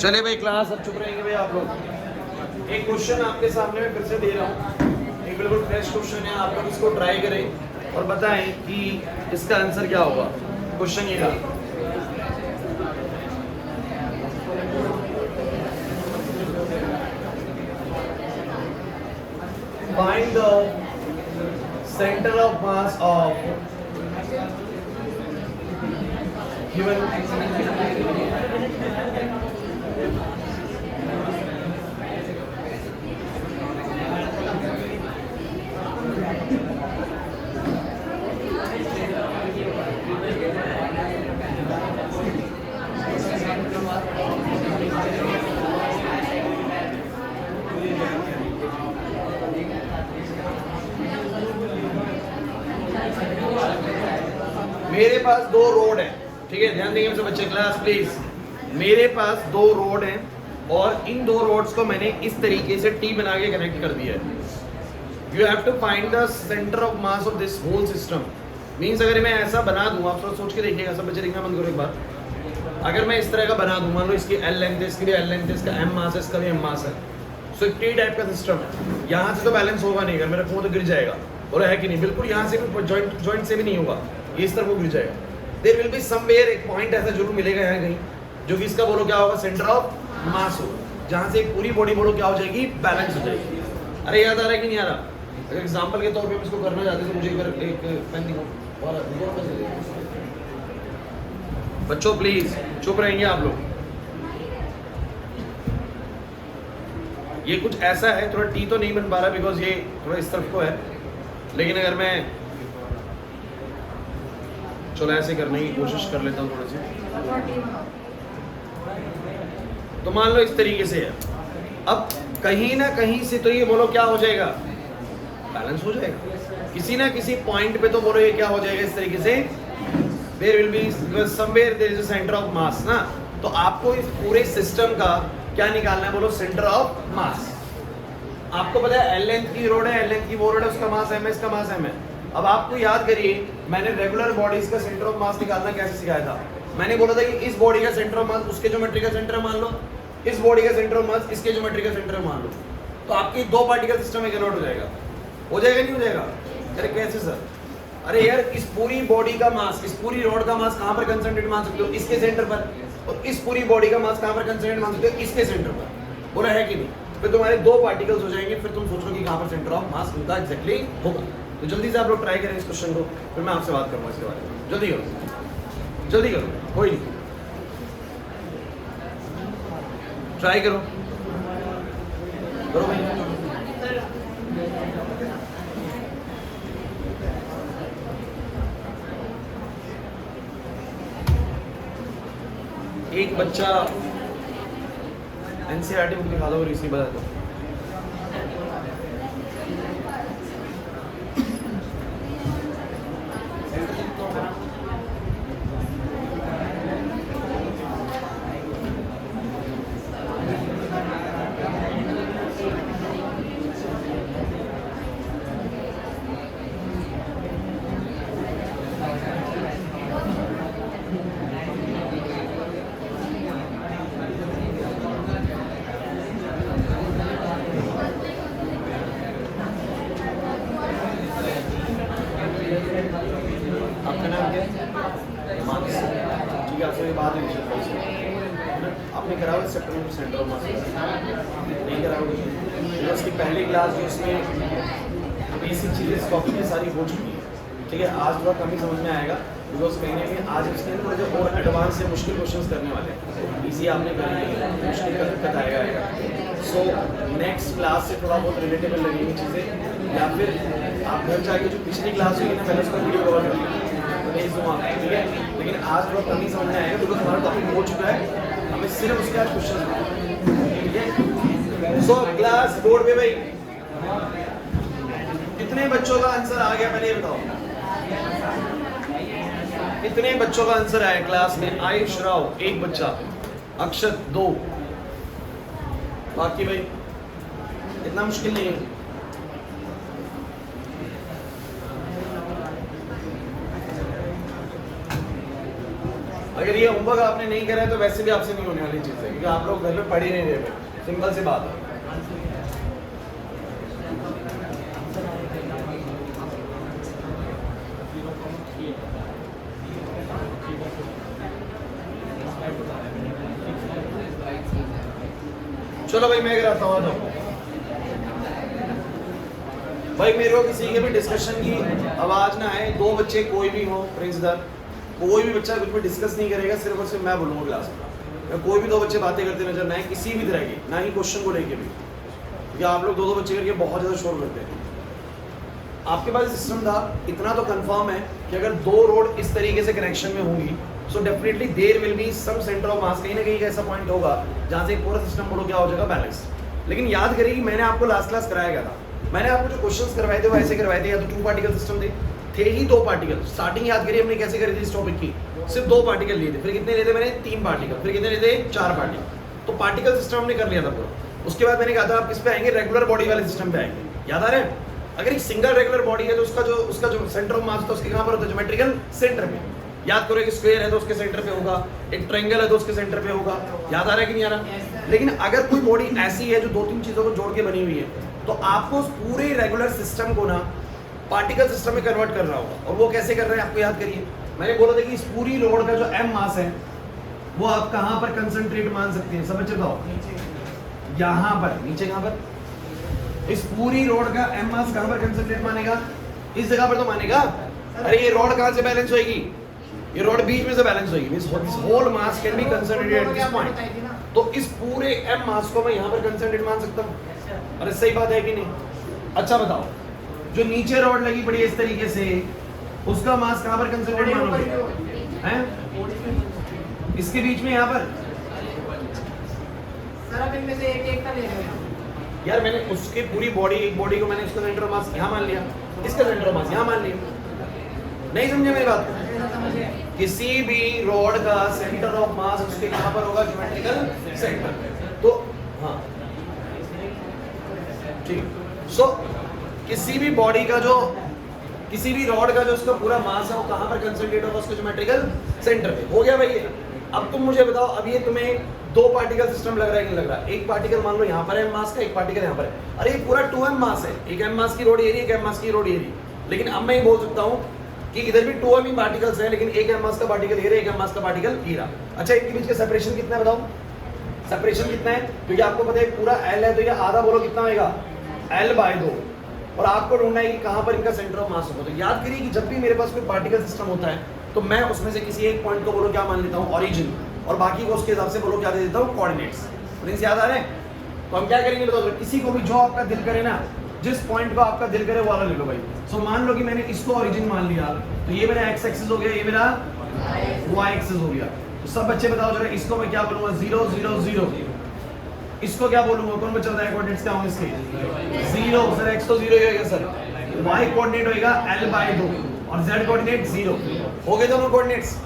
चले भाई क्लास, अब चुप रहेंगे भाई आप लोग। एक क्वेश्चन आपके सामने मैं फिर से दे रहा हूँ, एक बिल्कुल फ्रेश क्वेश्चन है। आप लोग इसको ट्राई करें और बताएं कि इसका आंसर क्या होगा। क्वेश्चन ये था, find the centre of mass of given मेरे पास दो रोड है, ठीक है, ध्यान देंगे सब बच्चे, क्लास प्लीज। मेरे पास दो रोड हैं और इन दो रोड्स को मैंने इस तरीके से टी बना के कनेक्ट कर दिया है। You have to find the centre of mass of this whole system. Means अगर मैं ऐसा बना दूं, आप थोड़ा सोच के देखिएगा, सब बच्चे देखना बंद करो एक बार। अगर मैं इस तरह का बना दूं, मान लो इसकी एल लेंथ है, इसकी भी एल लेंथ है, इसका एम मास है, इसका भी एम मास है, सो एक टी टाइप का सिस्टम है। यहाँ से तो बैलेंस होगा नहीं, अगर मैं रखूँ तो गिर जाएगा, और है कि नहीं, बिल्कुल यहाँ से भी जॉइंट से भी नहीं होगा, ये इस तरफ वो गिर जाएगा। देयर विल बी समवेयर एक पॉइंट ऐसा जरूर मिलेगा यहाँ कहीं, जो कि इसका बोलो क्या होगा, सेंटर ऑफ मास होगा, जहाँ से पूरी बॉडी बोलो क्या हो जाएगी, बैलेंस हो जाएगी। अरे याद आ रहा है कि नहीं आ रहा? अगर एग्जाम्पल के तौर पे इसको करना चाहते तो मुझे एक पेन दिखाओ। बच्चों प्लीज चुप रहेंगे आप लोग। ये कुछ ऐसा है, थोड़ा टी तो नहीं बन पा रहा बिकॉज ये थोड़ा इस तरफ को है, लेकिन अगर मैं चलो ऐसे करने की कोशिश कर लेता हूँ थोड़ी सी, तो मान लो इस तरीके से है। अब कहीं ना कहीं से तो ये बोलो क्या हो जाएगा, बैलेंस हो जाएगा। किसी ना किसी पॉइंट पे तो बोलो ये क्या हो जाएगा, इस तरीके से there will be somewhere there is a centre of mass ना। तो आपको इस पूरे सिस्टम का क्या निकालना है, बोलो सेंटर ऑफ मास। आपको पता है एल लेंथ की रोड है, एल लेंथ की वो रोड है, उसका मास एम है, इसका मास एम है। अब आपको याद करिए, मैंने रेगुलर बॉडीज का सेंटर ऑफ मास निकालना कैसे सिखाया था। मैंने बोला था कि इस बॉडी का सेंटर ऑफ मास उसके ज्योमेट्री का सेंटर मान लो, इस बॉडी का सेंटर ऑफ मास इसके ज्योमेट्री का सेंटर मान लो, तो आपकी दो पार्टिकल सिस्टम एक हो जाएगा। हो जाएगा नहीं हो जाएगा? अरे कैसे सर? अरे यार, इस पूरी बॉडी का मास, इस पूरी रोड का मास कहाँ पर कंसंट्रेट मान सकते हो, इसके सेंटर पर, और इस पूरी बॉडी का मास कहाँ पर कंसंट्रेट मान सकते हो, इसके सेंटर पर। बोला है कि नहीं? फिर तुम्हारे दो पार्टिकल्स हो जाएंगे, फिर तुम सोचो कि कहाँ पर सेंटर ऑफ मास उनका एग्जैक्टली होगा। तो जल्दी से आप लोग ट्राई करें इस क्वेश्चन को, फिर मैं आपसे बात करूँगा इसके बारे में। जल्दी करो, जल्दी करो, कोई नहीं, ट्राई करो, करो भाई। एक बच्चा एनसीईआरटी बुक दिखा दो और इसी बता दो। आपका नाम क्या है? मानस। ठीक है, आपसे बात हुई आपने करा हुआ सेक्टर में सेंटर ऑफ मास नहीं करा हुआ। उसकी पहली क्लास जो इसमें बेसिक चीज़ें टॉपिक में सारी हो चुकी है, ठीक है। आज थोड़ा कम ही समझ में आएगा बिकॉज कहीं ना कहीं आज इसके थोड़े जो और एडवांस से मुश्किल क्वेश्चन करने वाले हैं। इजी आपने कर लिया, मुश्किल का दिक्कत आएगा। सो नेक्स्ट क्लास से थोड़ा बहुत रिलेटेबल लगेंगी चीज़ें, या फिर आप घर जाके जो पिछली क्लास हुई ना, पहले उसका वीडियो कवर कर लीजिए, भेज दूँ आपको, ठीक है। लेकिन आज थोड़ा कम ही समझ में आएगा बिकॉज हमारा टॉपिक हो चुका है, हमें सिर्फ उसके आज क्वेश्चन, ठीक है। सो क्लास बोर्ड पे भाई कितने बच्चों का आंसर आ गया, पहले ये बताओ। कितने बच्चों का आंसर आया क्लास में? आयुष राव एक बच्चा, अक्षत दो, बाकी भाई इतना मुश्किल नहीं है। अगर ये होमवर्क आपने नहीं करा है तो वैसे भी आपसे नहीं होने वाली चीज़ है, क्योंकि आप लोग घर में पढ़ ही नहीं रहे। सिंपल सी बात है। चलो भाई मैं कराता हूँ। भाई मेरे को किसी के भी डिस्कशन की आवाज ना आए, दो बच्चे कोई भी हो, प्रिंसिपल कोई भी बच्चा कुछ भी डिस्कस नहीं करेगा, सिर्फ और सिर्फ मैं बोलूँगा क्लास में। कोई भी दो बच्चे बातें करते नजर ना आए किसी भी तरह की, ना ही क्वेश्चन को लेके भी, क्योंकि आप लोग दो बच्चे करके बहुत ज़्यादा शोर करते हैं। आपके पास सिस्टम था, इतना तो कंफर्म है कि अगर दो रोड इस तरीके से कनेक्शन में होंगी so definitely there will be some centre of mass, कहीं ना कहीं ऐसा पॉइंट होगा जहाँ से पूरा सिस्टम बोलो क्या हो जाएगा, बैलेंस। लेकिन याद करिए कि मैंने आपको लास्ट क्लास कराया गया था, मैंने आपको जो क्वेश्चंस करवाए थे वो ऐसे करवाए थे, या तो 2 पार्टिकल सिस्टम थे ही 2 पार्टिकल। स्टार्टिंग याद करिए हमने कैसे करी थी इस टॉपिक की, सिर्फ 2 पार्टिकल लिए थे, फिर कितने लिए थे मैंने, 3 पार्टिकल, फिर कितने लिए थे, 4 पार्टिकल। तो पार्टिकल सिस्टम हमने कर लिया था पूरा। उसके बाद मैंने कहा था आप किस पे आएंगे, रेगुलर बॉडी वाले सिस्टम पे आएंगे, याद आ रहा है। अगर एक सिंगल रेगुलर बॉडी है तो उसका जो सेंटर ऑफ मास होता है उसके कहाँ पर होता है, ज्योमेट्रिकल सेंटर पे। याद करो एक स्क्वायर है तो उसके सेंटर पे होगा, एक ट्रायंगल है तो उसके सेंटर पे होगा, याद आ रहा है कि नहीं आ रहा। लेकिन अगर कोई बॉडी ऐसी है जो 2-3 चीजों को जोड़ के बनी हुई है तो आपको उस पूरे रेगुलर सिस्टम को ना पार्टिकल सिस्टम में कन्वर्ट करना होगा। और वो कैसे कर रहे हैं आपको याद करिए, मैंने बोला था कि इस पूरी रोड का जो m मास है वो आप कहां पर कंसंट्रेट मान सकते हैं, समझ बताओ, यहां पर। नीचे कहां पर, इस पूरी रोड का m मास कहां पर कंसंट्रेट मानेगा, इस जगह पर तो मानेगा। अरे ये रोड कहां से बैलेंस होगी, ये रोड बीच में से बैलेंस होगी, means this whole mass can be concentrated at this point. तो इस पूरे m मास को मैं यहां पर कंसंट्रेट मान सकता हूं। अरे सही बात है कि नहीं। अच्छा बताओ, जो नीचे रॉड लगी पड़ी है इस तरीके से, उसका मास कहां पर कंसंट्रेट मानोगे, हैं इसके बीच में, यहां पर। सर अब इनमें से एक का ले रहे हैं यार, मैंने उसके पूरी बॉडी, एक बॉडी को मैंने उसका सेंटर ऑफ मास यहां मान लिया, इसका सेंटर ऑफ मास यहां मान लिया। नहीं समझे मेरी बात को? किसी भी रॉड का सेंटर ऑफ मास उसके कहां पर होगा, ज्योमेट्रिकल सेंटर। तो हाँ ठीक। सो किसी भी बॉडी का जो, किसी भी रॉड का जो उसका पूरा मास है वो कहां पर कंसंट्रेट होगा, उसके ज्योमेट्रिकल सेंटर पे। हो गया भाई ये। अब तुम मुझे बताओ, अब ये तुम्हें 2 पार्टिकल सिस्टम लग रहा है कि नहीं लग रहा। एक पार्टिकल मान लो यहाँ पर है मास का, एक पार्टिकल यहाँ पर है। अरे ये पूरा 2m मास है, एक m मास की रोड ये रही, एक m मास की रोड ये रही। लेकिन अब मैं ये बोल सकता हूँ कि इधर भी 2m ही पार्टिकल्स है, लेकिन एक m मास का पार्टिकल ये रहा, एक m मास का पार्टिकल ये रहा। अच्छा, इनके बीच का सेपरेशन कितना है बताओ, सेपरेशन कितना है, क्योंकि आपको पता है पूरा l है तो ये आधा बोलो कितना होगा, l/2। और आपको ढूंढना है कि कहां पर इनका सेंटर ऑफ मास होगा। तो याद करिए कि जब भी मेरे पास कोई पार्टिकल सिस्टम होता है तो मैं उसमें से किसी एक पॉइंट को बोलो क्या मान लेता हूं, ओरिजिन, और बाकी को उसके हिसाब से बोलो क्या दे देता हूं, कोऑर्डिनेट्स। प्रिंस याद आ रहे हैं। तो हम क्या करेंगे बताओ, किसी को भी जो आपका दिल करे ना, जिस पॉइंट को आपका दिल करे वो वाला ले लो भाई। सो मान लो कि मैंने इसको ओरिजिन मान लिया, तो ये मेरा x एक्सिस हो गया, ये मेरा y एक्सिस हो गया। तो सब बच्चे बताओ जरा, इसको मैं क्या बोलूंगा, 0 0 0। इसको क्या बोलूंगा, कौन बच्चा बताएगा कोऑर्डिनेट्स क्या होंगे इसके, 0। सर x तो 0 ही होगा सर, y कोऑर्डिनेट होगा l/2 और z कोऑर्डिनेट 0। हो गए दोनों कोऑर्डिनेट्स।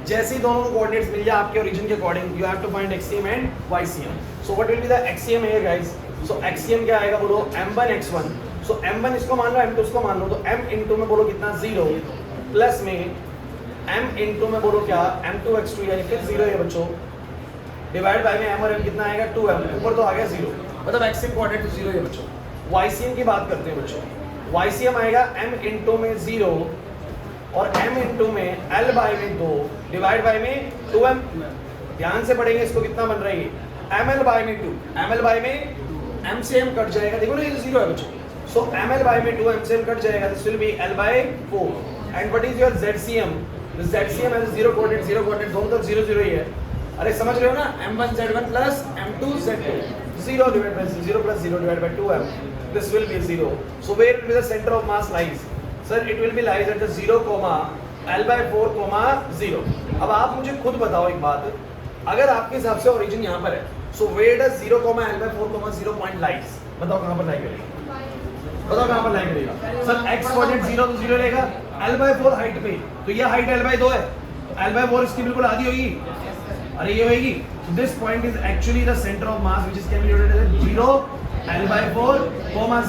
जैसे ही दोनों को कोऑर्डिनेट्स मिल जाए आपके ओरिजिन के according, you have to find XCM and YCM. So what will be the XCM here guys. So XCM क्या आएगा बोलो, m1 x1। सो m1 इसको मान लो, m2 इसको मान लो, तो m into में बोलो कितना, 0, प्लस में m into में बोलो क्या, m2 x2, यानी फिर 0 है बच्चों, डिवाइड बाय में m और m कितना आएगा, 2m, ऊपर तो आ गया 0, मतलब एक्सियम कोऑर्डिनेट 0 है बच्चों। वाईसीएम की बात करते हैं बच्चों, वाईसीएम आएगा m into में 0 और m into में l/2 डिवाइड बाय में 2m। ध्यान से पढ़ेंगे इसको, कितना बन रहा है ये, ml/2, ml/में m से m कट जाएगा, देखो ना ये 0 है बच्चों। सो ml/2 m से m कट जाएगा, this will B l/4। And what is your ZCM, this ZCM has 0 coordinate, दोनों तरफ 0 0 ही है। अरे समझ रहे हो ना, m1 z1 plus m2 z2, 0 divide by 0 plus 0 divide by 2m, this will be 0। So where will be the centre of mass lies, sir it will be lies at the 0, l/4, 0। अब आप मुझे खुद बताओ एक बात, अगर आपके हिसाब से ओरिजिन यहाँ पर है, so where does 0, l/4, 0 point lies, बताओ कहाँ पर लाई करेगा, बताओ कहाँ पर लाई करेगा। सर x कोऑर्डिनेट 0 तो 0 रहेगा, l/4 हाइट पे, तो ये हाइट l/2 है, l/4 इसकी बिल्कुल आधी होगी, अरे ये होगी। This point is actually the centre of mass which is calculated as 0, l/4,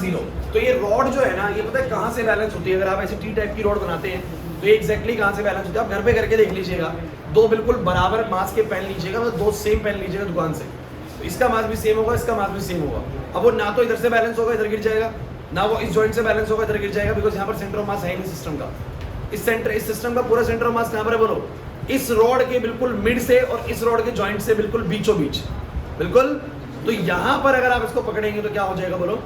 0। तो ये रॉड जो है ना, ये पता है कहाँ से बैलेंस होती है, अगर आप ऐसे टी टाइप की रॉड बनाते हैं तो ये एग्जैक्टली कहाँ से बैलेंस होती है, आप घर पे करके देख लीजिएगा। दो बिल्कुल बराबर मास के पेन लीजिएगा, मतलब दो सेम पेन लीजिएगा दुकान से, तो इसका मास भी सेम होगा, इसका मास भी सेम होगा। अब वो ना तो इधर से बैलेंस होगा, इधर गिर जाएगा, ना वो इस जॉइंट से बैलेंस होगा, इधर गिर जाएगा, बिकॉज यहाँ पर सेंटर ऑफ मास है नहीं सिस्टम का। इस सिस्टम का पूरा सेंटर ऑफ मास कहाँ पर है बोलो? इस रॉड के बिल्कुल मिड से और इस रॉड के जॉइंट से बिल्कुल बीचों बीच, बिल्कुल। तो यहाँ पर अगर आप इसको पकड़ेंगे तो क्या हो जाएगा बोलो?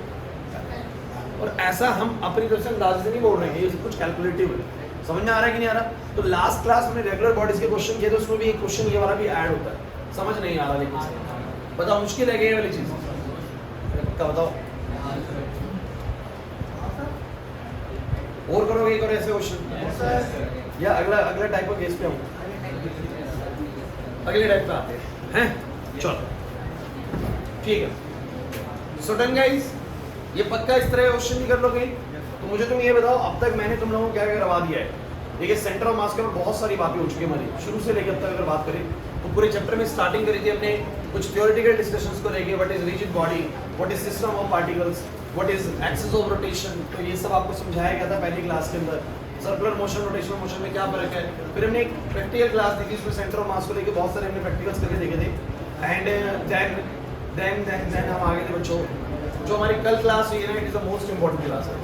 और ऐसा हम अपनी तरफ से अंदाजे से नहीं बोल रहे हैं, ये कुछ कैलकुलेटिव है। समझ में आ रहा है कि नहीं आ रहा? तो लास्ट क्लास में रेगुलर बॉडीज के क्वेश्चन किए, तो उसमें भी एक क्वेश्चन ये वाला भी ऐड होता है। समझ नहीं आ रहा लेकिन बताओ, मुश्किल है ये वाली चीज? पक्का बताओ, और करोगे एक और ऐसे क्वेश्चन, या अगला अगला टाइप ऑफ केस पे हूँ, अगले टाइप पे आते हैं। चलो ठीक है। सो डन गाइस, ये पक्का इस तरह क्वेश्चन भी कर लोगे। तो मुझे तुम ये बताओ, अब तक मैंने तुम लोगों को क्या क्या करवा दिया है? देखिए सेंटर ऑफ मास के ऊपर बहुत सारी बातें हो चुकी है हमारी, शुरू से लेकर अब तक अगर बात करें तो पूरे चैप्टर में स्टार्टिंग करी थी हमने कुछ थ्योरेटिकल डिस्कशंस को लेके, what is rigid body, what is system of particles, what is axis of rotation, तो ये सब आपको समझाया गया था पहली क्लास के अंदर। सर्कुलर मोशन, रोटेशनल मोशन में क्या फर्क है। फिर हमने एक प्रैक्टिकल क्लास दी थी, उसमें सेंटर ऑफ मास को लेके बहुत सारे हमने प्रैक्टिकल्स करके देखे थे। एंड देन हम आगे थे बच्चों, जो हमारी कल क्लास हुई है ना, it is the most important class है।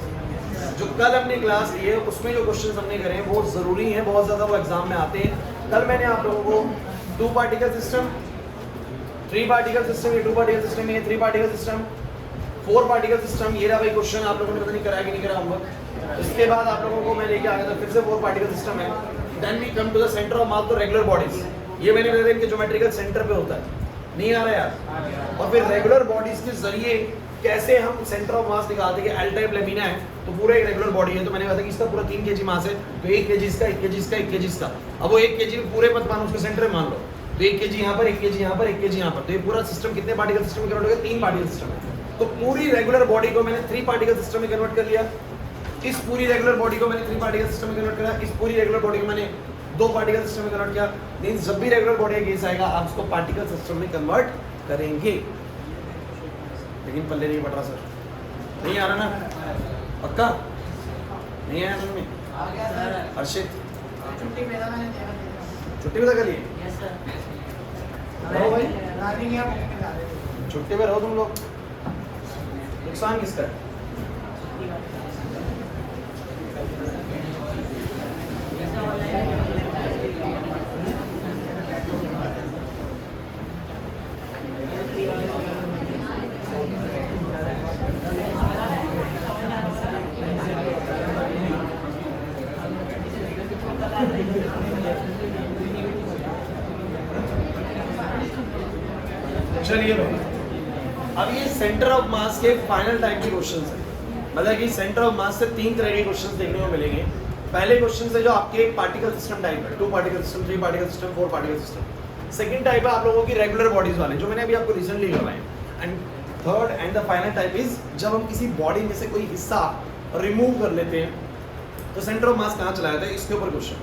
जो कल हमने क्लास ली है उसमें जो क्वेश्चंस हमने करे हैं वो जरूरी हैं, बहुत ज्यादा वो एग्जाम में आते हैं। कल मैंने आप लोगों को 2 पार्टिकल सिस्टम, 3 पार्टिकल सिस्टम, ये 2 पार्टिकल सिस्टम, ये 3 पार्टिकल सिस्टम, 4 पार्टिकल सिस्टम, ये रहा भाई क्वेश्चन। आप लोगों ने पता नहीं कराया कि नहीं करा होमवर्क। इसके बाद आप लोगों को मैं लेके आ गया था फिर से 4 पार्टिकल सिस्टम है। Then we come to the centre of mass, तो रेगुलर बॉडीज, ये मैंने बताया इनके ज्योमेट्रिकल सेंटर पे होता है, नहीं आ रहा यार। और फिर रेगुलर बॉडीज के जरिए कैसे हम सेंटर ऑफ मास निकालते हैं कि एल टाइप लेमिना है तो पूरा एक रेगुलर बॉडी है, तो मैंने बताया कि इसका पूरा 3 kg मास है, तो 1 kg इसका, 1 kg इसका, 1 kg इसका। अब वो 1 kg पूरे मत मानो, उसके सेंटर में मान लो, तो 1 kg यहाँ पर, 1 kg यहाँ पर, 1 kg यहाँ पर, तो ये पूरा सिस्टम कितने पार्टिकल सिस्टम में कन्वर्ट हो गया? 3 पार्टिकल सिस्टम है। तो पूरी रेगुलर बॉडी को मैंने 3 पार्टिकल सिस्टम में कन्वर्ट कर लिया। इस पूरी रेगुलर बॉडी को मैंने 3 पार्टिकल सिस्टम में कन्वर्ट करा, इस पूरी रेगुलर बॉडी को मैंने 2 पार्टिकल सिस्टम में कन्वर्ट किया। मींस जब भी रेगुलर बॉडी का केस आएगा आप उसको पार्टिकल सिस्टम में कन्वर्ट करेंगे। लेकिन पल्ले नहीं पड़ रहा सर, नहीं आ रहा ना? पक्का नहीं आया समझ में? हर्षित छुट्टी पे था, मैंने देखा था। छुट्टी पे था कल? Yes sir. रहो भाई, रानी क्या बता रहे थे? छुट्टी पे रहो तुम लोग, नुकसान किसका है? चलिए भाई, अब ये सेंटर ऑफ मास के फाइनल टाइप के क्वेश्चंस हैं। मतलब कि सेंटर ऑफ मास से 3 तरह के क्वेश्चंस देखने को मिलेंगे। पहले क्वेश्चन है जो आपके पार्टिकल सिस्टम टाइप है, 2 particle system, 3 particle system, 4 particle system. Second type है आप लोगों की रेगुलर बॉडीज वाले, जो मैंने अभी आपको रिसेंटली करवाए। And third and the final type is जब हम किसी बॉडी में से कोई हिस्सा रिमूव कर लेते हैं तो सेंटर ऑफ मास कहाँ चला जाता है, इसके ऊपर क्वेश्चन।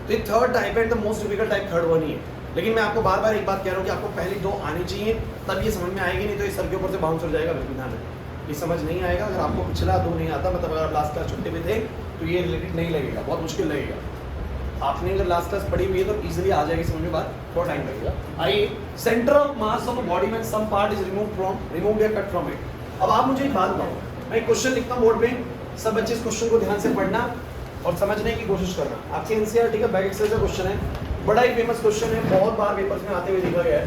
तो ये थर्ड टाइप है, the most difficult type third one ही है। लेकिन मैं आपको बार बार एक बात कह रहा हूँ कि आपको पहली 2 आनी चाहिए, तब ये समझ में आएगी, नहीं तो ये सर के ऊपर से बाउंस हो जाएगा। बिल्कुल ध्यान रखें, ये समझ नहीं आएगा। अगर आपको पिछला 2 नहीं आता, मतलब अगर आप लास्ट क्लास छुट्टी में थे तो ये रिलेटेड नहीं लगेगा, बहुत मुश्किल लगेगा। आपने अगर लास्ट क्लास पढ़ी हुई है तो इजीली आ जाएगी समझ में बात, थोड़ा टाइम लगेगा। आइए, centre of mass of body में सम पार्ट इज रिमूव्ड या कट फ्रॉम इट। अब आप मुझे एक बात बताओ, मैं एक क्वेश्चन लिखता हूँ बोर्ड पे, सब बच्चे इस क्वेश्चन को ध्यान से पढ़ना और समझने की कोशिश करना। आपके एनसीईआरटी का बैक एक्सरसाइज का क्वेश्चन है, बड़ा ही फेमस क्वेश्चन है, बहुत बार पेपर्स में आते हुए देखा गया है।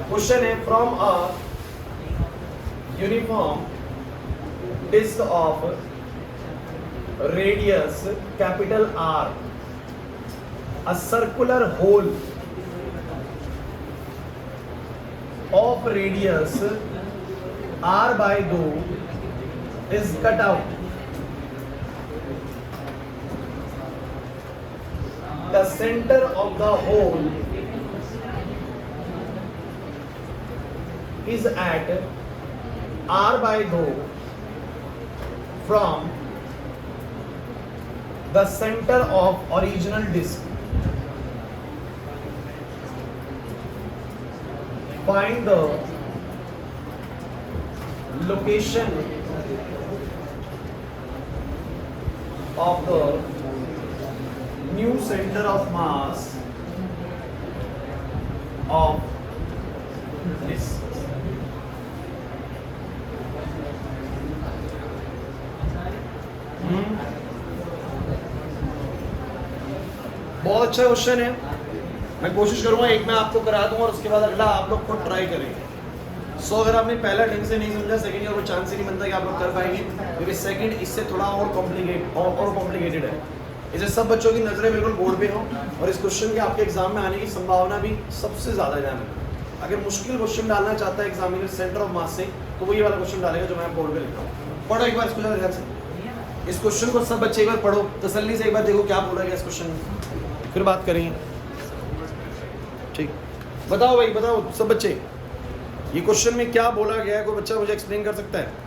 क्वेश्चन है, from a uniform disc of radius capital R, a circular hole of radius r/2 is cut out. The center of the hole is at r/2 from the center of original disk. Find the location of the new center of mass of disc. बहुत अच्छा question है। मैं कोशिश करूंगा एक मैं आपको करा दूं और उसके बाद अगला आप लोग खुद ट्राई करेंगे। सो अगर आपने पहला ढंग से नहीं समझा, सेकंड का कोई चांस ही नहीं बनता कि आप लोग कर पाएंगे, क्योंकि सेकंड इससे थोड़ा और कॉम्प्लिकेटेड है। इसे सब बच्चों की नजरें बिल्कुल बोर्ड पे हो और इस क्वेश्चन के आपके एग्जाम में आने की संभावना भी सबसे ज्यादा है। अगर मुश्किल क्वेश्चन डालना चाहता है एग्जामिनर सेंटर ऑफ मास से, तो वो ये वाला क्वेश्चन डालेगा जो मैं बोर्ड पे लिखता हूँ। पढ़ो एक बार इसको ध्यान से, इस क्वेश्चन को सब बच्चे एक बार पढ़ो तसल्ली से, एक बार देखो क्या बोला गया इस क्वेश्चन में, फिर बात करेंगे। ठीक, बताओ भाई, बताओ सब बच्चे, ये क्वेश्चन में क्या बोला गया है? कोई बच्चा मुझे एक्सप्लेन कर सकता है?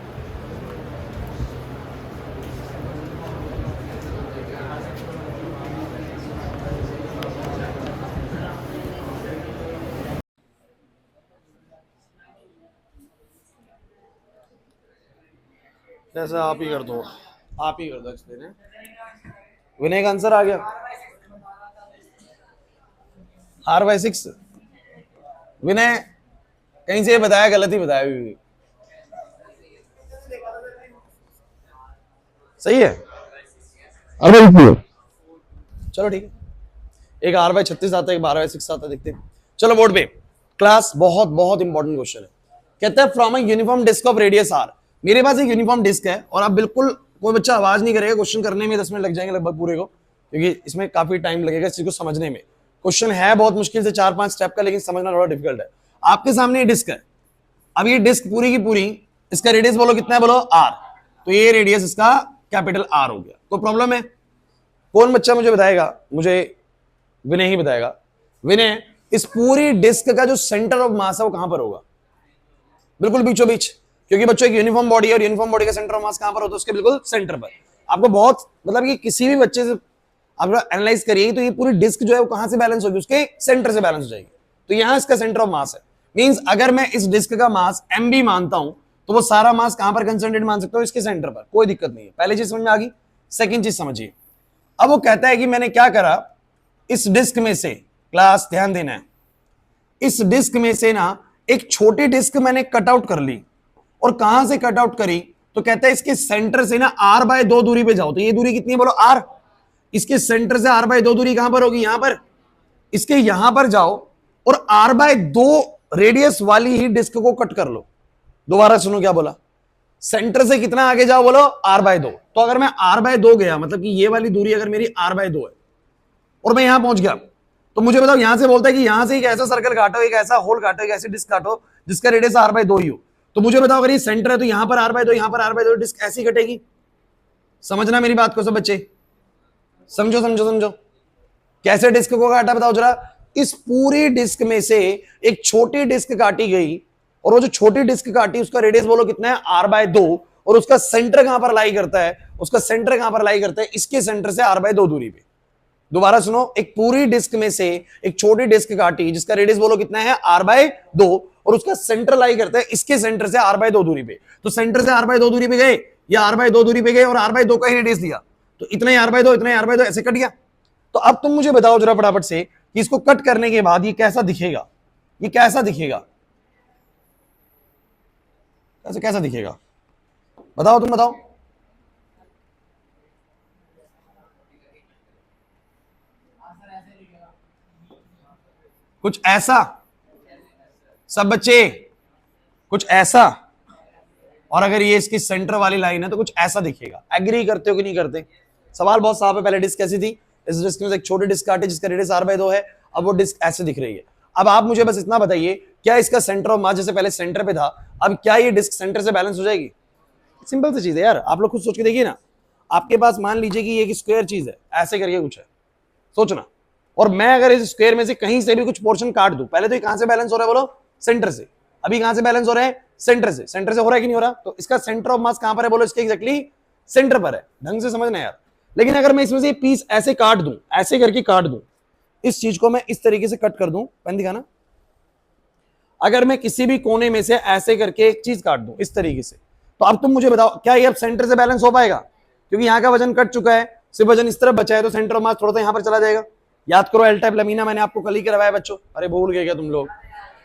जैसा आप ही कर दो, आप ही कर दो एक्सप्लेन। विनय का आंसर आ गया, R/6। विनय कहीं से बताया, गलत ही बताया भी। सही है, चलो ठीक है। एक R/36 आता है, एक 12/6 आता है, देखते हैं। चलो बोर्ड पे क्लास, बहुत बहुत इंपॉर्टेंट क्वेश्चन है। कहता है from a uniform disc of radius R। मेरे पास एक यूनिफॉर्म डिस्क है और आप बिल्कुल, कोई बच्चा आवाज नहीं करेगा, क्वेश्चन करने में 10 मिनट लग जाएंगे लगभग पूरे को, क्योंकि इसमें काफी टाइम लगेगा इस चीज को समझने में। क्वेश्चन है बहुत मुश्किल से 4-5 स्टेप का, लेकिन समझना थोड़ा डिफिकल्ट है। आपके सामने ये डिस्क है, अब ये डिस्क पूरी की पूरी, इसका रेडियस बोलो कितना है, बोलो R। तो ये रेडियस इसका कैपिटल R हो गया। कोई प्रॉब्लम है? कौन बच्चा मुझे बताएगा? मुझे विनय ही बताएगा। विनय, इस पूरी डिस्क का जो सेंटर ऑफ मास है वो कहां पर होगा? बिल्कुल बीचों बीच, क्योंकि बच्चों एक यूनिफॉर्म बॉडी है और यूनिफॉर्म बॉडी का सेंटर ऑफ मास कहां पर होता है? उसके बिल्कुल सेंटर पर। आपको बहुत, मतलब कि किसी भी बच्चे से आप एनालाइज करिए तो ये पूरी डिस्क जो है वो कहां से बैलेंस होगी? उसके सेंटर से बैलेंस हो जाएगी। तो यहां इसका सेंटर ऑफ मास है। मींस अगर मैं इस डिस्क का मास mb मानता हूं तो वो सारा मास कहां पर कंसंट्रेट मान सकता हूं? इसके सेंटर पर। कोई दिक्कत नहीं है। पहली चीज समझ में आ गई। सेकंड चीज समझिए, अब वो कहता है कि मैंने क्या करा, इस डिस्क में से, क्लास ध्यान देना है, इस डिस्क में से ना एक छोटी डिस्क मैंने कट आउट कर ली। और कहां से कट आउट करी? तो कहता है इसके सेंटर से ना R/2 दूरी पे जाओ। तो ये दूरी कितनी है बोलो? R। इसके सेंटर से R/2 दूरी कहां पर होगी? यहां पर। इसके यहां पर जाओ और R/2 रेडियस वाली ही डिस्क को कट कर लो। दोबारा सुनो क्या बोला, सेंटर से कितना आगे जाओ बोलो? R/2। तो अगर मैं R/2 गया, मतलब कि ये वाली दूरी अगर मेरी R/2 है और मैं यहां पहुंच गया, तो मुझे बताओ, यहां से बोलता है कि यहां से एक ऐसा सर्कल काटो, एक ऐसा होल काटो, एक ऐसी डिस्क काटो जिसका रेडियस R/2 ही हो। तो मुझे बताओ, अगर ये सेंटर है तो यहां पर R/2, यहां पर R/2, डिस्क ऐसी कटेगी। समझना मेरी बात को सब बच्चे, समझो समझो समझो। कैसे डिस्क को काटा बताओ जरा। इस पूरी डिस्क में से एक छोटी डिस्क काटी गई और वो जो छोटी डिस्क काटी उसका रेडियस बोलो कितना है? R/2। और उसका सेंटर कहां पर लाई करता है? उसका सेंटर कहां पर लाई करता है? इसके सेंटर से R/2 दूरी पे। दोबारा सुनो, एक पूरी डिस्क में से एक छोटी डिस्क काटी जिसका रेडियस बोलो कितना है? R/2। और उसका सेंटर लाई करता है इसके सेंटर से R/2 दूरी पे। तो सेंटर से R/2 दूरी पे गए या R/2 दूरी पे गए और R/2 का ही रेडियस दिया, तो इतना ही R/2, इतना ही R/2, ऐसे कट गया। तो अब तुम मुझे बताओ जरा फटाफट से कि इसको कट करने के बाद ये कैसा दिखेगा? ये कैसा दिखेगा? कैसा दिखेगा बताओ, तुम बताओ। कुछ ऐसा, सब बच्चे, कुछ ऐसा। और अगर ये इसकी सेंटर वाली लाइन है तो कुछ ऐसा दिखेगा। एग्री करते हो कि नहीं करते? सवाल बहुत साफ है। पहले डिस्क कैसी थी? इस डिस्क में से एक छोटी डिस्क काटी जिसका रेडियस R/2 है। अब वो डिस्क ऐसे दिख रही है। अब आप मुझे बस इतना बताइए, क्या इसका सेंटर ऑफ मास जैसे पहले सेंटर पे था, अब क्या ये डिस्क सेंटर से बैलेंस हो जाएगी? सिंपल सी चीज है यार, आप लोग खुद सोच के देखिए ना। आपके पास मान लीजिए कि ये एक स्क्वायर चीज है, ऐसे करके कुछ है, सोचना। और मैं अगर इस स्क्वायर में से कहीं से भी कुछ पोर्शन काट दूं, पहले तो ये कहां से बैलेंस हो रहा है बोलो? सेंटर से। अभी कहां से बैलेंस हो रहा है? सेंटर से। सेंटर से हो रहा है कि नहीं हो रहा? तो इसका सेंटर ऑफ मास कहां पर है बोलो? इसके एग्जैक्टली सेंटर पर है। ढंग से समझना यार। लेकिन अगर मैं इसमें से पीस ऐसे काट दूं, ऐसे करके काट दूं, इस चीज को मैं इस तरीके से कट कर दूं, पेन दिखाना। अगर मैं किसी भी कोने में से ऐसे करके एक चीज काट दूं इस तरीके से, तो अब तुम मुझे बताओ, क्या ये अब सेंटर से बैलेंस हो पाएगा? क्योंकि यहां का वजन कट चुका है, सिर्फ वजन इस तरफ बचा है, तो सेंटर ऑफ मास थोड़ा सा यहां पर चला जाएगा। याद करो एल टाइप लमीना मैंने आपको कल ही करवाया बच्चों, अरे भूल गए क्या तुम लोग?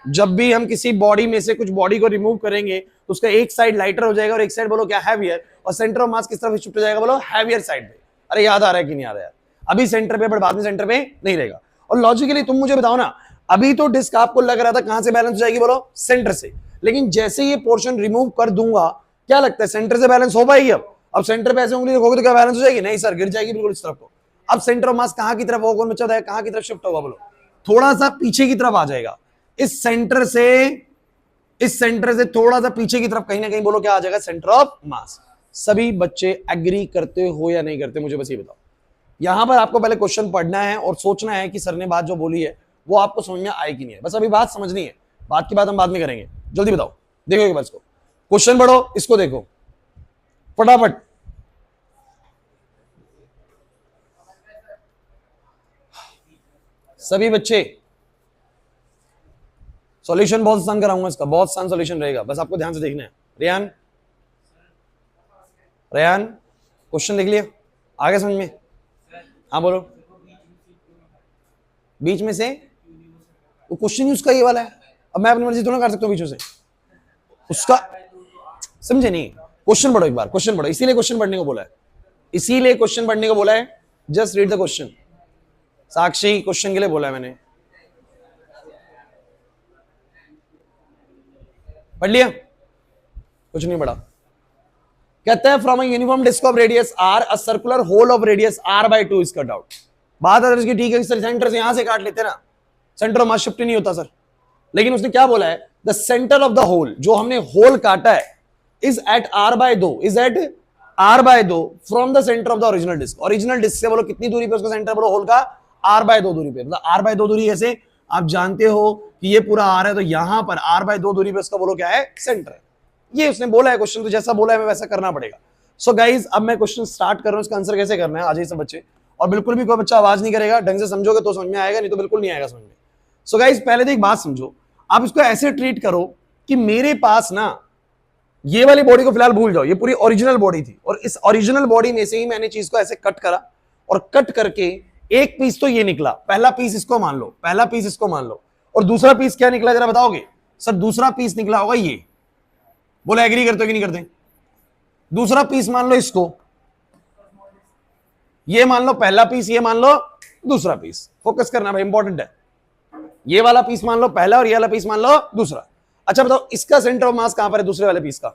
जब भी हम किसी बॉडी में से कुछ बॉडी को रिमूव करेंगे तो उसका एक साइड लाइटर हो जाएगा और एक साइड बोलो क्या हैवियर, और सेंटर ऑफ मास किस तरफ शिफ्ट हो जाएगा बोलो हैवियर साइड पे। अरे याद आ रहा है कि नहीं आ रहा है? अभी सेंटर पे बट बाद में सेंटर पे नहीं रहेगा। और लॉजिकली तुम मुझे बताओ ना, अभी तो डिस्क आपको लग रहा था कहां से बैलेंस हो जाएगी बोलो सेंटर से, लेकिन जैसे ये पोर्शन रिमूव कर दूंगा क्या लगता है सेंटर से बैलेंस हो पाएगी? अब सेंटर पे ऐसे उंगली रखोगे तो क्या बैलेंस हो जाएगी? नहीं सर, गिर जाएगी बिल्कुल इस तरफ को। अब सेंटर ऑफ मास कहां की तरफ होगा? कौन बच्चा बताएगा कहां की तरफ शिफ्ट होगा बोलो? थोड़ा सा पीछे की तरफ आ जाएगा। इस सेंटर से थोड़ा सा पीछे की तरफ कहीं ना कहीं बोलो क्या आ जाएगा? सेंटर ऑफ मास। सभी बच्चे एग्री करते हो या नहीं करते? मुझे बस ये बताओ। यहां पर आपको पहले क्वेश्चन पढ़ना है और सोचना है कि सर ने बात जो बोली है वो आपको समझ में आए कि नहीं है। बस अभी बात समझनी है, बात की बात हम बाद में करेंगे। जल्दी बताओ, देखो एक बार इसको, क्वेश्चन पढ़ो, इसको देखो फटाफट। सभी बच्चे सॉल्यूशन बहुत आसान कराऊंगा इसका, बहुत आसान सॉल्यूशन रहेगा, बस आपको ध्यान से देखना है। रेयान क्वेश्चन देख लिया? आगे समझ में? हाँ बोलो। बीच में से वो क्वेश्चन ही उसका ये वाला है। अब मैं अपनी मर्जी तो ना कर सकता हूँ बीचों से उसका, समझे नहीं? क्वेश्चन पढ़ो एक बार, क्वेश्चन पढ़ो, इसीलिए क्वेश्चन पढ़ने को बोला है, इसीलिए क्वेश्चन पढ़ने को बोला है। Just read the question. Sakshi question के लिए बोला है मैंने, पढ़ लिया? कुछ नहीं पढ़ा। कहता है from a uniform disc of radius R a circular hole of radius R by 2 is cut out. बात अदर की ठीक है सर, सेंटर से यहां से काट लेते ना, सेंटर ऑफ मास शिफ्ट नहीं होता सर। लेकिन उसने क्या बोला है? The centre of the hole, जो हमने होल काटा है, is at R by 2, is at R by 2 from the centre of the original disc. Original disc से बोलो कितनी दूरी पे उसका सेंटर बोलो होल का? आर बाय 2 दूरी पे। मतलब आर बाय 2 दूरी कैसे? आप जानते हो कि ये पूरा आर है तो यहां पर आर बाय 2 दूरी पे उसका बोलो क्या है? सेंटर है। ये उसने बोला है क्वेश्चन, तो जैसा बोला है मैं वैसा करना पड़ेगा। सो गाइज अब मैं क्वेश्चन स्टार्ट कर रहा हूं, इसका आंसर कैसे करना है आ जाइए सब बच्चे। और बिल्कुल भी कोई बच्चा आवाज नहीं करेगा, ढंग से समझोगे तो समझ में आएगा, नहीं तो बिल्कुल नहीं आएगा समझ में। सो गाइज पहले तो एक बात समझो, आप इसको ऐसे ट्रीट करो कि मेरे पास ना ये वाली बॉडी को फिलहाल भूल जाओ, ये पूरी ओरिजिनल बॉडी थी और इस ओरिजिनल बॉडी में से ही मैंने चीज को ऐसे कट करा और कट करके एक पीस तो ये निकला, पहला पीस इसको मान लो, पहला पीस इसको मान लो, और दूसरा पीस क्या निकला जरा बताओगे? सर दूसरा पीस निकला होगा ये, बोले एग्री करते हो कि नहीं करते? दूसरा पीस मान लो इसको, ये मान लो पहला पीस, ये मान लो दूसरा पीस। फोकस करना भाई, इंपॉर्टेंट है। ये वाला पीस मान लो पहला और ये वाला पीस मान लो दूसरा। अच्छा बताओ इसका सेंटर ऑफ मास कहां पर है दूसरे वाले पीस का?